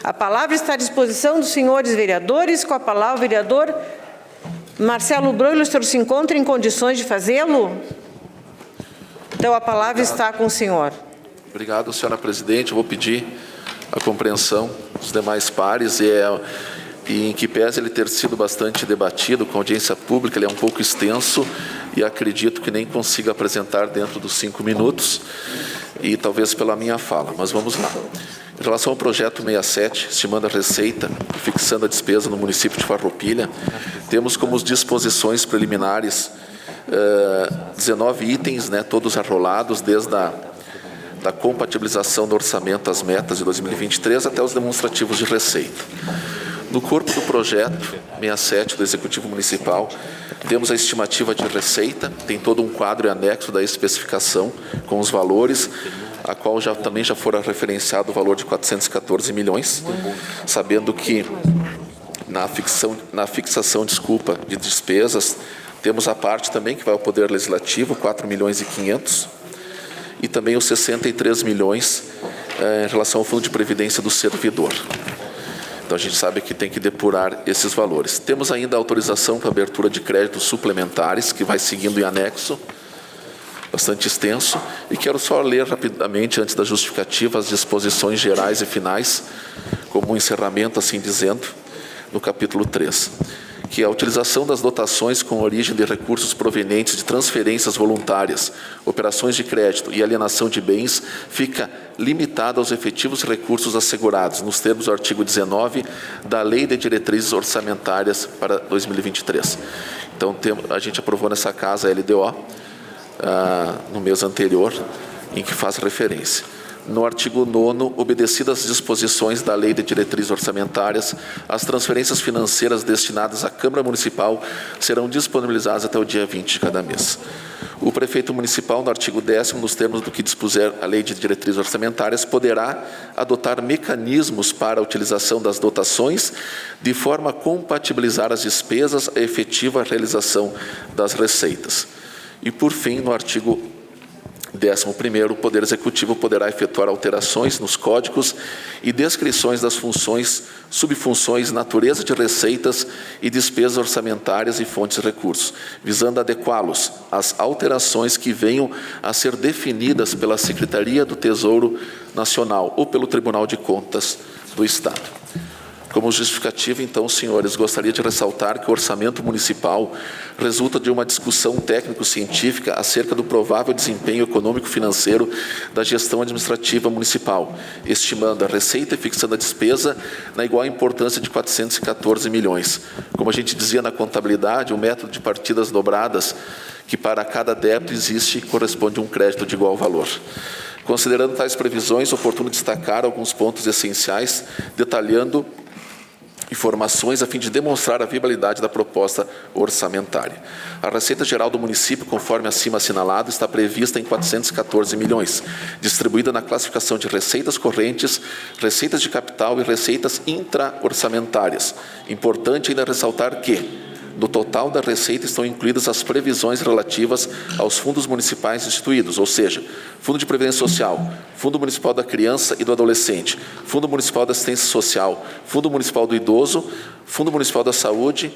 A palavra está à disposição dos senhores vereadores. Com a palavra, o vereador Marcelo Broilo, o senhor se encontra em condições de fazê-lo? Então, a palavra está com o senhor. Obrigado, senhora presidente. Eu vou pedir a compreensão dos demais pares e em que pese ele ter sido bastante debatido com audiência pública, ele é um pouco extenso e acredito que nem consiga apresentar dentro dos 5 minutos e talvez pela minha fala, mas vamos lá. Em relação ao projeto 67, estimando a receita e fixando a despesa no município de Farroupilha, temos como disposições preliminares 19 itens, todos arrolados, desde da compatibilização do orçamento às metas de 2023 até os demonstrativos de receita. No corpo do projeto 67 do Executivo Municipal, temos a estimativa de receita, tem todo um quadro e anexo da especificação com os valores, a qual também já fora referenciado o valor de 414 milhões, sabendo que na fixação de despesas, temos a parte também que vai ao Poder Legislativo, 4 milhões e 500, e também os 63 milhões em relação ao Fundo de Previdência do Servidor. Então, a gente sabe que tem que depurar esses valores. Temos ainda a autorização para abertura de créditos suplementares, que vai seguindo em anexo, bastante extenso, e quero só ler rapidamente, antes da justificativa, as disposições gerais e finais, como um encerramento, assim dizendo, no capítulo 3, que a utilização das dotações com origem de recursos provenientes de transferências voluntárias, operações de crédito e alienação de bens fica limitada aos efetivos recursos assegurados, nos termos do artigo 19 da Lei de Diretrizes Orçamentárias para 2023. Então, a gente aprovou nessa casa a LDO, no mês anterior, em que faz referência. No artigo 9º, obedecidas as disposições da Lei de Diretrizes Orçamentárias, as transferências financeiras destinadas à Câmara Municipal serão disponibilizadas até o dia 20 de cada mês. O prefeito municipal, no artigo 10º, nos termos do que dispuser a Lei de Diretrizes Orçamentárias, poderá adotar mecanismos para a utilização das dotações, de forma a compatibilizar as despesas à efetiva realização das receitas. E, por fim, no artigo 11º, o Poder Executivo poderá efetuar alterações nos códigos e descrições das funções, subfunções, natureza de receitas e despesas orçamentárias e fontes de recursos, visando adequá-los às alterações que venham a ser definidas pela Secretaria do Tesouro Nacional ou pelo Tribunal de Contas do Estado. Como justificativa, então, senhores, gostaria de ressaltar que o orçamento municipal resulta de uma discussão técnico-científica acerca do provável desempenho econômico-financeiro da gestão administrativa municipal, estimando a receita e fixando a despesa na igual importância de 414 milhões. Como a gente dizia na contabilidade, o método de partidas dobradas, que para cada débito existe e corresponde a um crédito de igual valor. Considerando tais previsões, é oportuno destacar alguns pontos essenciais, detalhando informações a fim de demonstrar a viabilidade da proposta orçamentária. A receita geral do município, conforme acima assinalado, está prevista em 414 milhões, distribuída na classificação de receitas correntes, receitas de capital e receitas intra-orçamentárias. Importante ainda ressaltar que, no total da receita estão incluídas as previsões relativas aos fundos municipais instituídos, ou seja, Fundo de Previdência Social, Fundo Municipal da Criança e do Adolescente, Fundo Municipal da Assistência Social, Fundo Municipal do Idoso, Fundo Municipal da Saúde,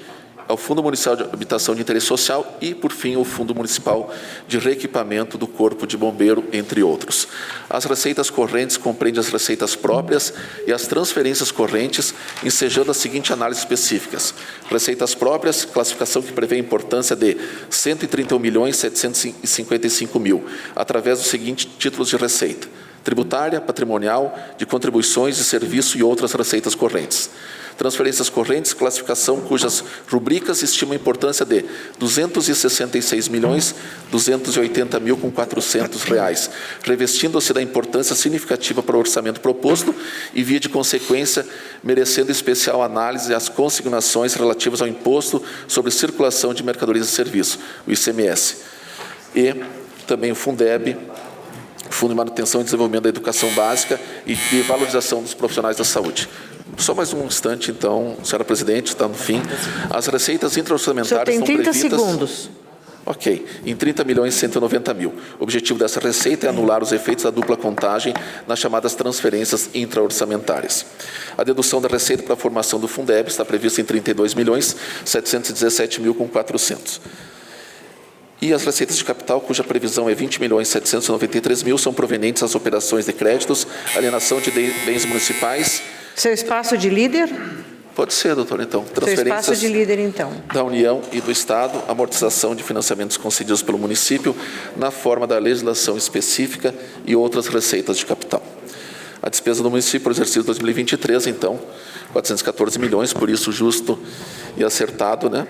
ao Fundo Municipal de Habitação de Interesse Social e, por fim, o Fundo Municipal de Reequipamento do Corpo de Bombeiro, entre outros. As receitas correntes compreendem as receitas próprias e as transferências correntes, ensejando a seguinte análise específicas. Receitas próprias, classificação que prevê a importância de 131.755.000, através dos seguintes títulos de receita: tributária, patrimonial, de contribuições de serviço e outras receitas correntes. Transferências correntes, classificação cujas rubricas estimam a importância de R$ 266.280.400, revestindo-se da importância significativa para o orçamento proposto e, via de consequência, merecendo especial análise as consignações relativas ao Imposto sobre Circulação de Mercadorias e Serviços, o ICMS, e também o Fundeb, Fundo de Manutenção e Desenvolvimento da Educação Básica e de Valorização dos Profissionais da Saúde. Só mais um instante, então, senhora presidente, está no fim. As receitas intra-orçamentárias são previstas... tem 30 segundos. Ok, em 30.190.000. O objetivo dessa receita é anular os efeitos da dupla contagem nas chamadas transferências intra-orçamentárias. A dedução da receita para a formação do Fundeb está prevista em 32.717.400. E as receitas de capital, cuja previsão é 20.793.000, são provenientes das operações de créditos, alienação de bens municipais. Seu espaço de líder? Pode ser, doutor, então. Transferências Seu espaço de líder, então. Da União e do Estado, amortização de financiamentos concedidos pelo município, na forma da legislação específica e outras receitas de capital. A despesa do município para o exercício 2023, então, 414 milhões, por isso justo e acertado, né?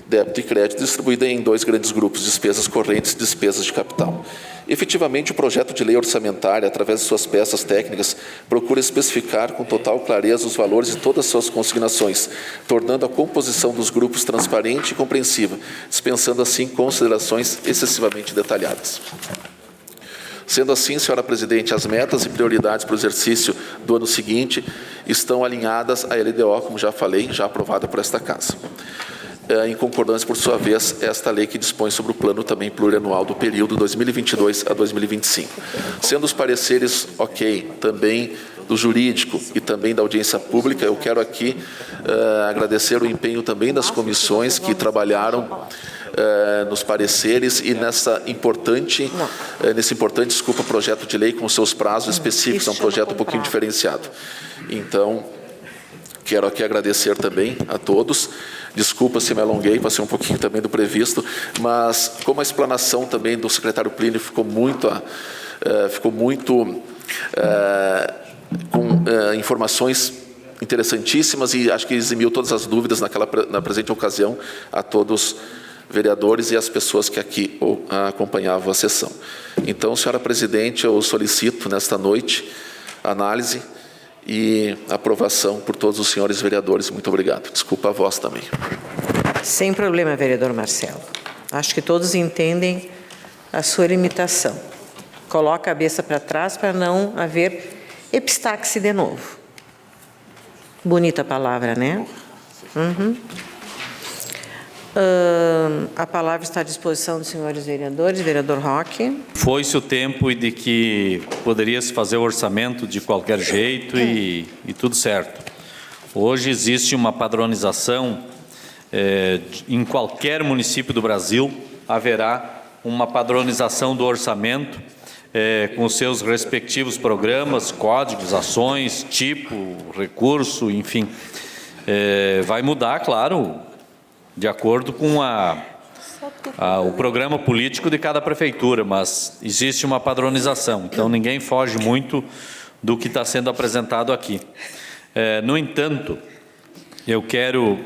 Débito e crédito, distribuída em dois grandes grupos, despesas correntes e despesas de capital. Efetivamente, o projeto de lei orçamentária, através de suas peças técnicas, procura especificar com total clareza os valores de todas as suas consignações, tornando a composição dos grupos transparente e compreensiva, dispensando assim considerações excessivamente detalhadas. Sendo assim, senhora presidente, as metas e prioridades para o exercício do ano seguinte estão alinhadas à LDO, como já falei, já aprovada por esta Casa. Em concordância, por sua vez, esta lei que dispõe sobre o plano também plurianual do período 2022 a 2025. Sendo os pareceres ok, também do jurídico e também da audiência pública, eu quero aqui agradecer o empenho também das comissões que trabalharam nos pareceres e nesse importante, projeto de lei com seus prazos específicos, é um projeto um pouquinho diferenciado. Então, quero aqui agradecer também a todos. Desculpa se me alonguei, passei um pouquinho também do previsto, mas como a explanação também do secretário Plínio ficou muito com informações interessantíssimas e acho que eximiu todas as dúvidas na presente ocasião a todos vereadores e as pessoas que aqui acompanhavam a sessão. Então, senhora presidente, eu solicito nesta noite a análise e aprovação por todos os senhores vereadores. Muito obrigado. Desculpa a voz também. Sem problema, vereador Marcelo. Acho que todos entendem a sua limitação. Coloca a cabeça para trás para não haver epistaxe de novo. Bonita palavra, né? Uhum. A palavra está à disposição dos senhores vereadores. Vereador Roque. Foi-se o tempo de que poderia-se fazer o orçamento de qualquer jeito e tudo certo. Hoje existe uma padronização, em qualquer município do Brasil haverá uma padronização do orçamento, com os seus respectivos programas, códigos, ações, tipo, recurso, enfim. Vai mudar, claro, de acordo com o programa político de cada prefeitura, mas existe uma padronização, então ninguém foge muito do que está sendo apresentado aqui. No entanto, eu quero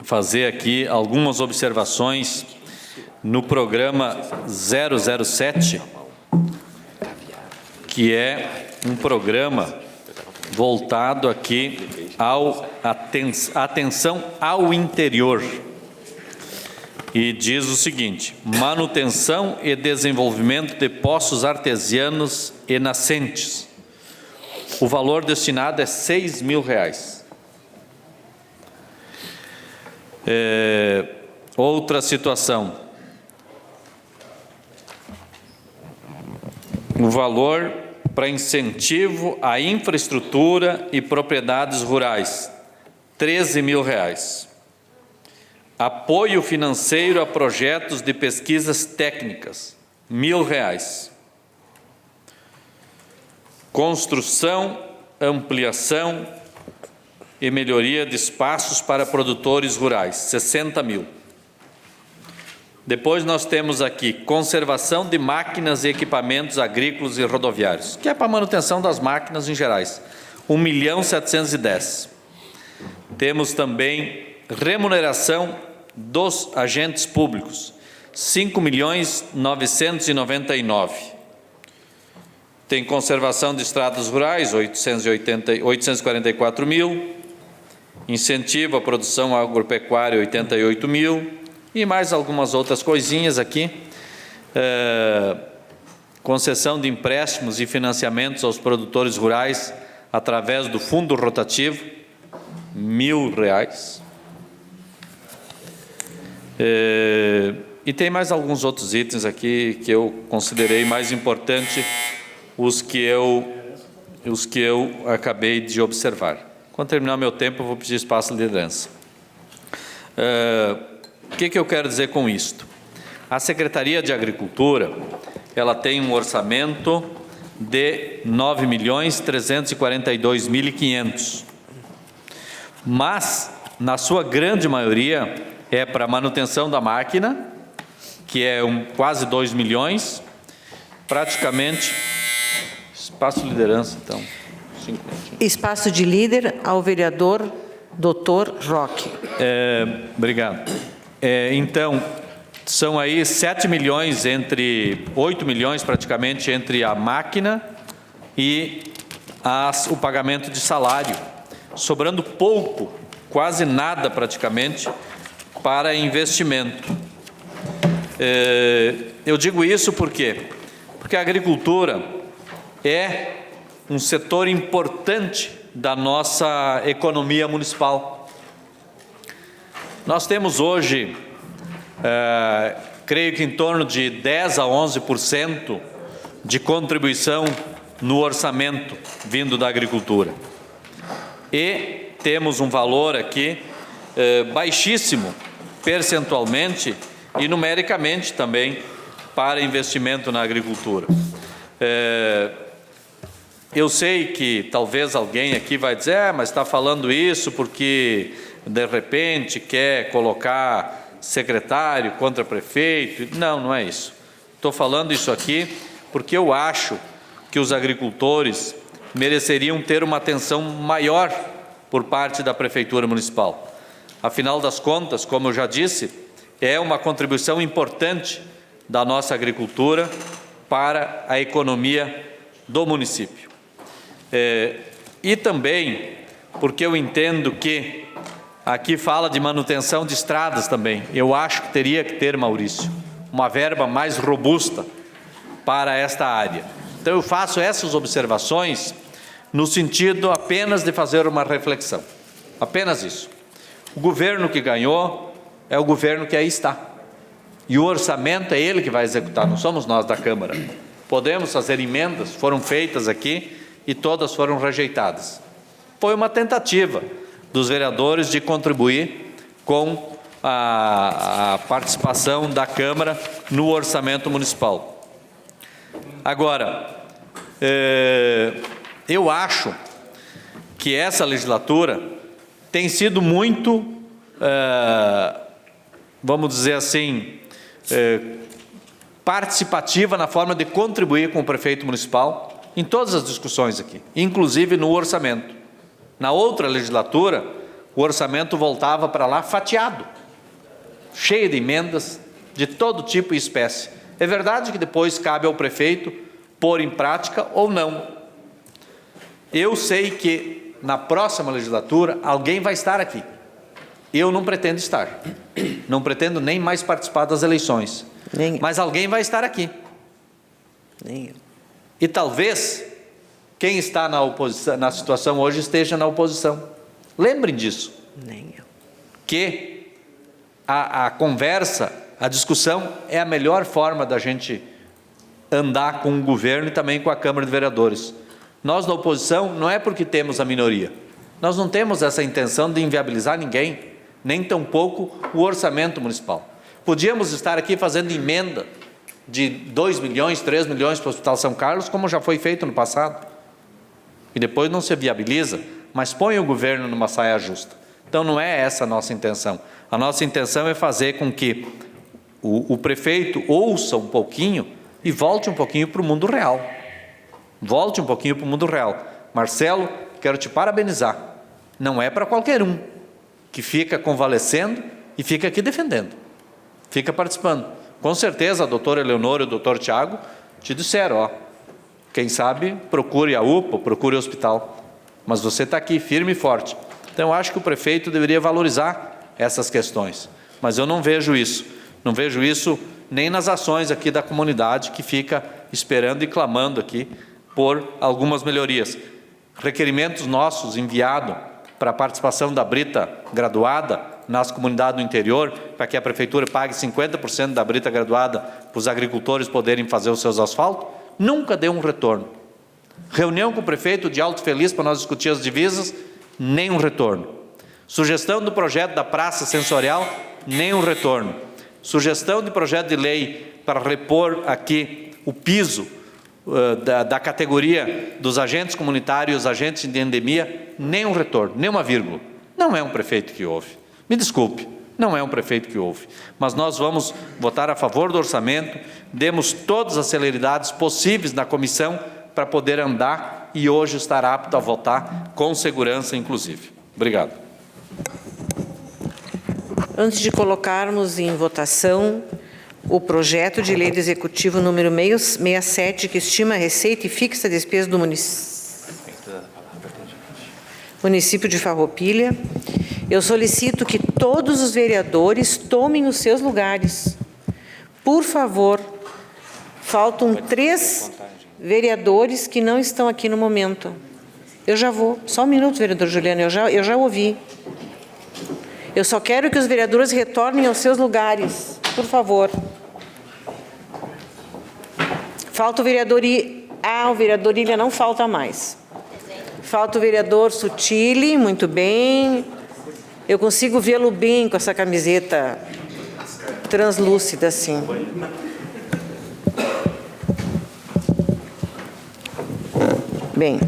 fazer aqui algumas observações no programa 007, que é um programa voltado aqui ao atenção ao interior. E diz o seguinte: manutenção e desenvolvimento de poços artesianos e nascentes. O valor destinado é R$6.000. Outra situação. O valor para incentivo à infraestrutura e propriedades rurais, R$13.000. Apoio financeiro a projetos de pesquisas técnicas, R$1.000. Construção, ampliação e melhoria de espaços para produtores rurais, R$60.000. Depois nós temos aqui conservação de máquinas e equipamentos agrícolas e rodoviários, que é para manutenção das máquinas em gerais, R$1.710.000. Temos também remuneração dos agentes públicos, R$5.999.000. Tem conservação de estradas rurais, R$844.000. Incentivo à produção agropecuária, R$88.000. E mais algumas outras coisinhas aqui. Concessão de empréstimos e financiamentos aos produtores rurais através do fundo rotativo, R$1.000. E tem mais alguns outros itens aqui que eu considerei mais importante, os que eu acabei de observar. Quando terminar meu tempo, eu vou pedir espaço à liderança. O que eu quero dizer com isto? A Secretaria de Agricultura, ela tem um orçamento de R$9.342.500, mas, na sua grande maioria, é para manutenção da máquina, que é quase 2 milhões, praticamente. Espaço de liderança, então. 5 minutinhos. Espaço de líder ao vereador Dr. Roque. Obrigado. Então, são aí 7 milhões 8 milhões praticamente entre a máquina e o pagamento de salário, sobrando pouco, quase nada praticamente, para investimento. Eu digo isso por quê? Porque a agricultura é um setor importante da nossa economia municipal. Nós temos hoje, creio que em torno de 10% a 11% de contribuição no orçamento vindo da agricultura. E temos um valor aqui baixíssimo, percentualmente e numericamente também, para investimento na agricultura. Eu sei que talvez alguém aqui vai dizer, mas está falando isso porque de repente quer colocar secretário contra prefeito. Não, não é isso. Estou falando isso aqui porque eu acho que os agricultores mereceriam ter uma atenção maior por parte da Prefeitura Municipal. Afinal das contas, como eu já disse, é uma contribuição importante da nossa agricultura para a economia do município. E também porque eu entendo que aqui fala de manutenção de estradas também. Eu acho que teria que ter, Maurício, uma verba mais robusta para esta área. Então eu faço essas observações no sentido apenas de fazer uma reflexão. Apenas isso. O governo que ganhou é o governo que aí está. E o orçamento é ele que vai executar, não somos nós da Câmara. Podemos fazer emendas, foram feitas aqui e todas foram rejeitadas. Foi uma tentativa dos vereadores de contribuir com a participação da Câmara no orçamento municipal. Agora, eu acho que essa legislatura tem sido muito, vamos dizer assim, participativa na forma de contribuir com o prefeito municipal em todas as discussões aqui, inclusive no orçamento. Na outra legislatura, o orçamento voltava para lá fatiado, cheio de emendas de todo tipo e espécie. É verdade que depois cabe ao prefeito pôr em prática ou não. Eu sei que na próxima legislatura alguém vai estar aqui. Eu não pretendo estar. Não pretendo nem mais participar das eleições. Mas alguém vai estar aqui. Nem eu. E talvez quem está na oposição, na situação hoje, esteja na oposição. Lembrem disso. Nem eu. Que a conversa, a discussão é a melhor forma da gente andar com o governo e também com a Câmara de Vereadores. Nós, na oposição, não é porque temos a minoria. Nós não temos essa intenção de inviabilizar ninguém, nem tampouco o orçamento municipal. Podíamos estar aqui fazendo emenda de 2 milhões, 3 milhões para o Hospital São Carlos, como já foi feito no passado. E depois não se viabiliza, mas põe o governo numa saia justa. Então não é essa a nossa intenção. A nossa intenção é fazer com que o prefeito ouça um pouquinho e volte um pouquinho para o mundo real. Volte um pouquinho para o mundo real. Marcelo, quero te parabenizar. Não é para qualquer um que fica convalescendo e fica aqui defendendo. Fica participando. Com certeza a doutora Eleonora e o doutor Tiago te disseram, ó, quem sabe procure a UPA, procure o hospital. Mas você está aqui firme e forte. Então eu acho que o prefeito deveria valorizar essas questões. Mas eu não vejo isso. Não vejo isso nem nas ações aqui da comunidade que fica esperando e clamando aqui por algumas melhorias. Requerimentos nossos enviados para a participação da brita graduada nas comunidades do interior, para que a prefeitura pague 50% da brita graduada para os agricultores poderem fazer os seus asfaltos, nunca deu um retorno. Reunião com o prefeito de Alto Feliz para nós discutir as divisas, nenhum retorno. Sugestão do projeto da praça sensorial, nenhum retorno. Sugestão de projeto de lei para repor aqui o piso da categoria dos agentes comunitários, agentes de endemia, nenhum retorno, nenhuma vírgula. Não é um prefeito que ouve. Me desculpe, não é um prefeito que ouve. Mas nós vamos votar a favor do orçamento, demos todas as celeridades possíveis na comissão para poder andar e hoje estar apto a votar com segurança, inclusive. Obrigado. Antes de colocarmos em votação o projeto de lei do Executivo número 67, que estima a receita e fixa a despesa do município de Farroupilha, eu solicito que todos os vereadores tomem os seus lugares. Por favor, faltam 3 vereadores que não estão aqui no momento. Eu já vou. Só um minuto, vereador Juliano, eu já ouvi. Eu só quero que os vereadores retornem aos seus lugares, por favor. Falta o vereador... o vereador Ilha não falta mais. Falta o vereador Sutili, muito bem. Eu consigo vê-lo bem com essa camiseta translúcida, assim. Bem.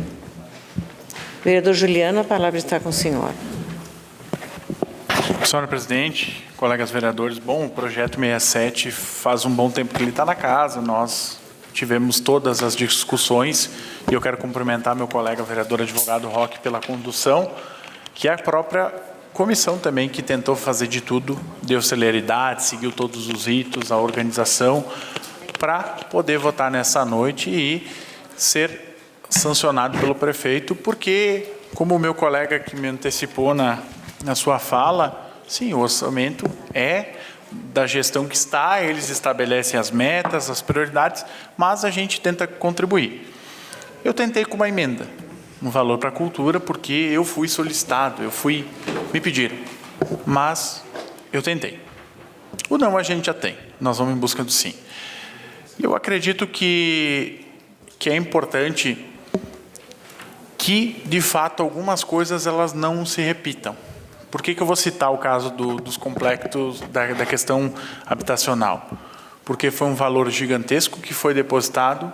Vereador Juliano, a palavra está com o senhor. Senhora presidente, colegas vereadores, bom, o projeto 67 faz um bom tempo que ele está na casa, nós tivemos todas as discussões e eu quero cumprimentar meu colega vereador advogado Roque pela condução, que é a própria comissão também que tentou fazer de tudo, deu celeridade, seguiu todos os ritos, a organização, para poder votar nessa noite e ser sancionado pelo prefeito, porque, como o meu colega que me antecipou na sua fala, sim, o orçamento é da gestão que está, eles estabelecem as metas, as prioridades, mas a gente tenta contribuir. Eu tentei com uma emenda, um valor para a cultura, porque eu fui solicitado, me pediram, mas eu tentei. O não a gente já tem, nós vamos em busca do sim. Eu acredito que é importante que, de fato, algumas coisas elas não se repitam. Por que eu vou citar o caso dos complexos da questão habitacional? Porque foi um valor gigantesco que foi depositado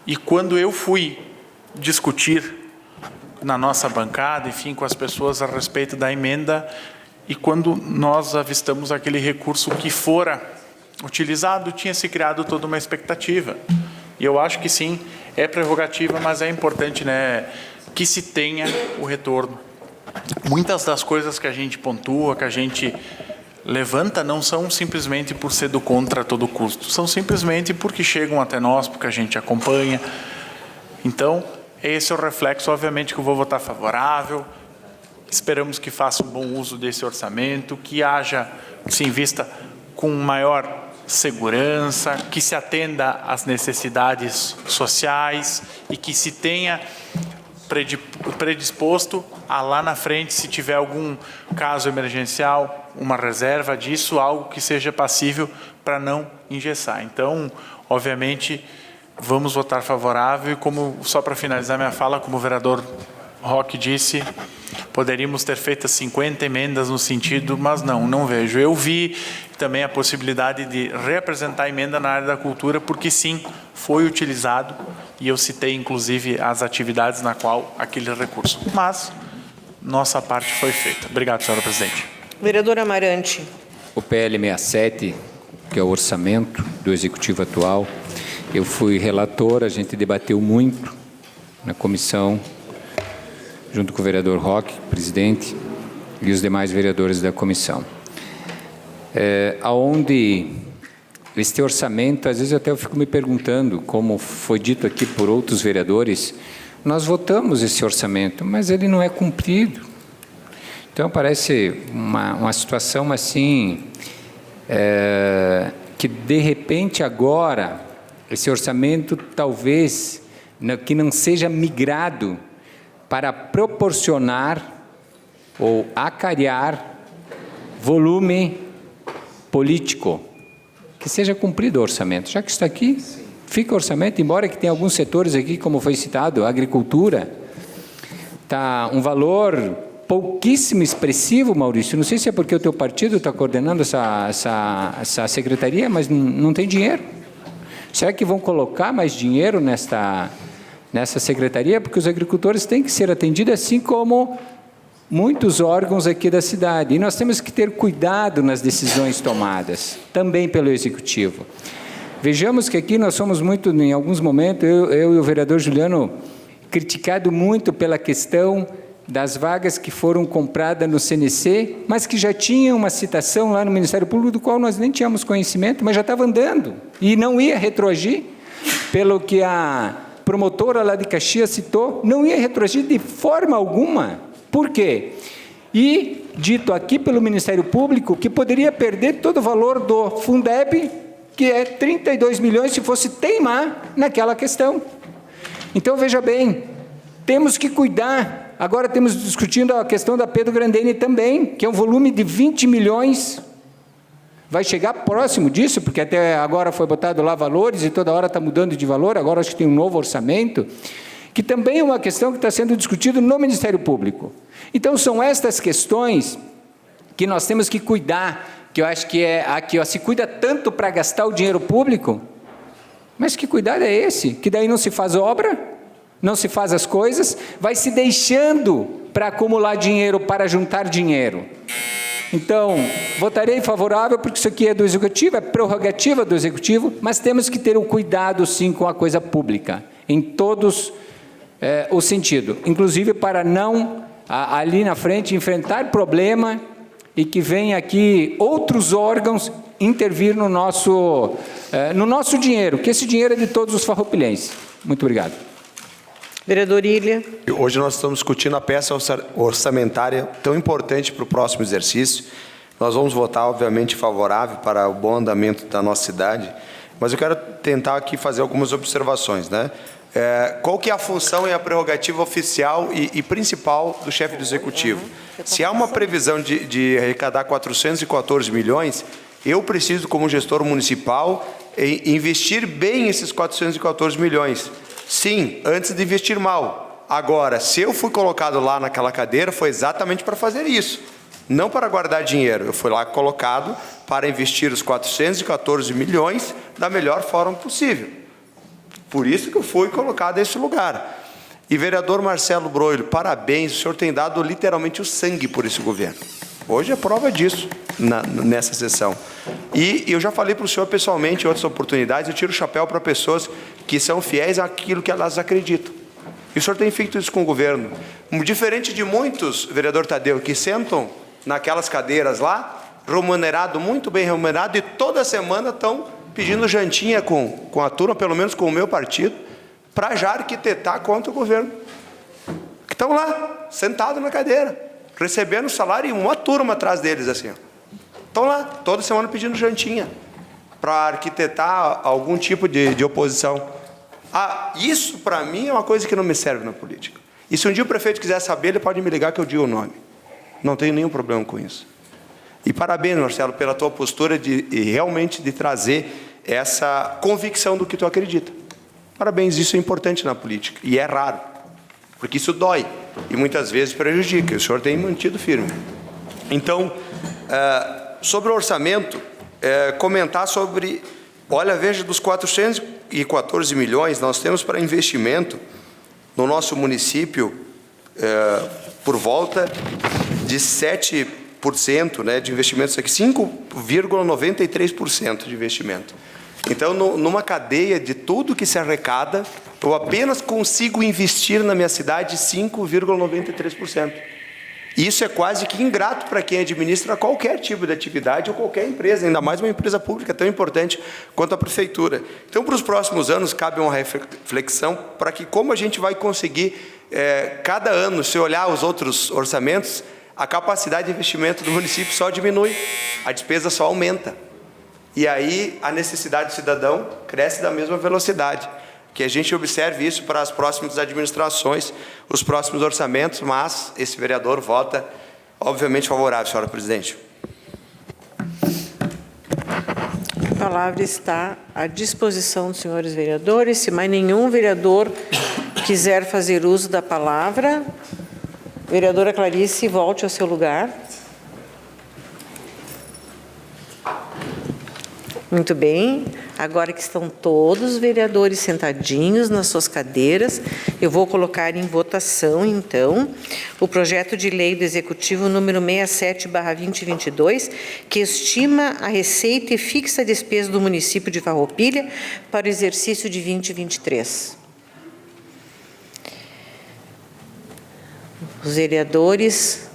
e quando eu fui discutir na nossa bancada, enfim, com as pessoas a respeito da emenda e quando nós avistamos aquele recurso que fora utilizado, tinha se criado toda uma expectativa. E eu acho que sim, é prerrogativa, mas é importante, né, que se tenha o retorno. Muitas das coisas que a gente pontua, que a gente levanta, não são simplesmente por ser do contra a todo custo. São simplesmente porque chegam até nós, porque a gente acompanha. Então, esse é o reflexo, obviamente, que eu vou votar favorável. Esperamos que faça um bom uso desse orçamento, que se invista com maior segurança, que se atenda às necessidades sociais e que se tenha predisposto a lá na frente, se tiver algum caso emergencial, uma reserva disso, algo que seja passível para não engessar. Então, obviamente, vamos votar favorável e, só para finalizar minha fala, como o vereador Roque disse, poderíamos ter feito 50 emendas no sentido, mas não vejo. Eu vi também a possibilidade de reapresentar emenda na área da cultura, porque sim, foi utilizado, e eu citei inclusive as atividades na qual aquele recurso. Mas nossa parte foi feita. Obrigado, senhora presidente. Vereador Amarante. O PL 67, que é o orçamento do Executivo atual, eu fui relator, a gente debateu muito na comissão, junto com o vereador Roque, presidente, e os demais vereadores da comissão. Aonde este orçamento, às vezes até eu fico me perguntando, como foi dito aqui por outros vereadores, nós votamos esse orçamento, mas ele não é cumprido. Então parece uma situação assim, que de repente agora, esse orçamento talvez que não seja migrado para proporcionar ou acarear volume político, que seja cumprido o orçamento. Já que está aqui, fica o orçamento, embora que tenha alguns setores aqui, como foi citado, a agricultura, está um valor pouquíssimo expressivo, Maurício. Não sei se é porque o teu partido está coordenando essa secretaria, mas não tem dinheiro. Será que vão colocar mais dinheiro nessa secretaria? Porque os agricultores têm que ser atendidos, assim como muitos órgãos aqui da cidade. E nós temos que ter cuidado nas decisões tomadas, também pelo Executivo. Vejamos que aqui nós somos muito, em alguns momentos, eu e o vereador Juliano, criticado muito pela questão das vagas que foram compradas no CNC, mas que já tinha uma citação lá no Ministério Público, do qual nós nem tínhamos conhecimento, mas já estava andando, e não ia retroagir, pelo que a promotora lá de Caxias citou, não ia retroagir de forma alguma. Por quê? E dito aqui pelo Ministério Público que poderia perder todo o valor do Fundeb, que é 32 milhões, se fosse teimar naquela questão. Então, veja bem, temos que cuidar. Agora temos discutindo a questão da Pedro Grandene também, que é um volume de 20 milhões. Vai chegar próximo disso, porque até agora foi botado lá valores e toda hora está mudando de valor, agora acho que tem um novo orçamento, que também é uma questão que está sendo discutida no Ministério Público. Então, são estas questões que nós temos que cuidar, que eu acho que é aqui, se cuida tanto para gastar o dinheiro público, mas que cuidado é esse? Que daí não se faz obra, não se faz as coisas, vai se deixando para acumular dinheiro, para juntar dinheiro. Então, votarei favorável, porque isso aqui é do Executivo, é prerrogativa do Executivo, mas temos que ter o cuidado, sim, com a coisa pública, em todos o sentido, inclusive para não, ali na frente, enfrentar problema e que venha aqui outros órgãos intervir no nosso dinheiro, que esse dinheiro é de todos os farroupilhenses. Muito obrigado. Vereador Ilha. Hoje nós estamos discutindo a peça orçamentária tão importante para o próximo exercício. Nós vamos votar, obviamente, favorável para o bom andamento da nossa cidade, mas eu quero tentar aqui fazer algumas observações, né? Qual que é a função e a prerrogativa oficial e principal do chefe do Executivo? Se há uma previsão de arrecadar 414 milhões, eu preciso, como gestor municipal, investir bem esses 414 milhões. Sim, antes de investir mal. Agora, se eu fui colocado lá naquela cadeira, foi exatamente para fazer isso. Não para guardar dinheiro. Eu fui lá colocado para investir os 414 milhões da melhor forma possível. Por isso que eu fui colocado nesse lugar. E, vereador Marcelo Broilo, parabéns, o senhor tem dado literalmente o sangue por esse governo. Hoje é prova disso, nessa sessão. E eu já falei para o senhor pessoalmente em outras oportunidades, eu tiro o chapéu para pessoas que são fiéis àquilo que elas acreditam. E o senhor tem feito isso com o governo. Diferente de muitos, vereador Tadeu, que sentam naquelas cadeiras lá, remunerado, muito bem remunerado, e toda semana estão pedindo jantinha com a turma, pelo menos com o meu partido, para já arquitetar contra o governo. Que estão lá, sentados na cadeira, recebendo salário e uma turma atrás deles, assim. Estão lá, toda semana pedindo jantinha, para arquitetar algum tipo de oposição. Isso, para mim, é uma coisa que não me serve na política. E se um dia o prefeito quiser saber, ele pode me ligar que eu digo o nome. Não tenho nenhum problema com isso. E parabéns, Marcelo, pela tua postura de realmente de trazer essa convicção do que tu acredita. Parabéns, isso é importante na política. E é raro, porque isso dói e muitas vezes prejudica. O senhor tem mantido firme. Então, sobre o orçamento, comentar sobre... Olha, veja, dos 414 milhões, nós temos para investimento no nosso município por volta de 7%, né, de investimentos aqui, 5,93% de investimento. Então, numa cadeia de tudo que se arrecada, eu apenas consigo investir na minha cidade 5,93%. Isso é quase que ingrato para quem administra qualquer tipo de atividade ou qualquer empresa, ainda mais uma empresa pública tão importante quanto a prefeitura. Então, para os próximos anos, cabe uma reflexão para que como a gente vai conseguir, cada ano, se olhar os outros orçamentos, a capacidade de investimento do município só diminui, a despesa só aumenta. E aí a necessidade do cidadão cresce da mesma velocidade. Que a gente observe isso para as próximas administrações, os próximos orçamentos, mas esse vereador vota, obviamente, favorável, senhora presidente. A palavra está à disposição dos senhores vereadores. Se mais nenhum vereador quiser fazer uso da palavra, vereadora Clarice, volte ao seu lugar. Muito bem. Agora que estão todos os vereadores sentadinhos nas suas cadeiras, eu vou colocar em votação, então, o projeto de lei do Executivo número 67/2022, que estima a receita e fixa a despesa do município de Farroupilha para o exercício de 2023. Os vereadores...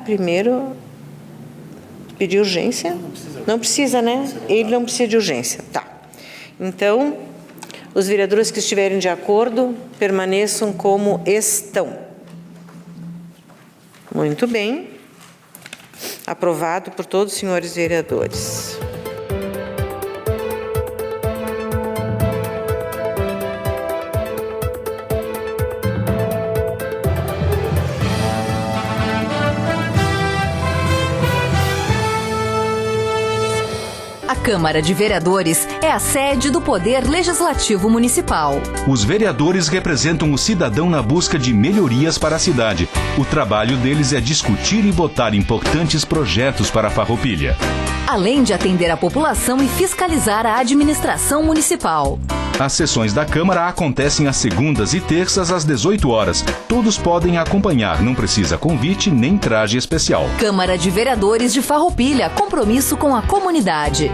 primeiro... Pedir urgência? Não precisa, né? Ele não precisa de urgência. Tá. Então, os vereadores que estiverem de acordo, permaneçam como estão. Muito bem. Aprovado por todos os senhores vereadores. A Câmara de Vereadores é a sede do Poder Legislativo Municipal. Os vereadores representam o cidadão na busca de melhorias para a cidade. O trabalho deles é discutir e votar importantes projetos para a Farroupilha. Além de atender a população e fiscalizar a administração municipal. As sessões da Câmara acontecem às segundas e terças às 18 horas. Todos podem acompanhar, não precisa convite nem traje especial. Câmara de Vereadores de Farroupilha, compromisso com a comunidade.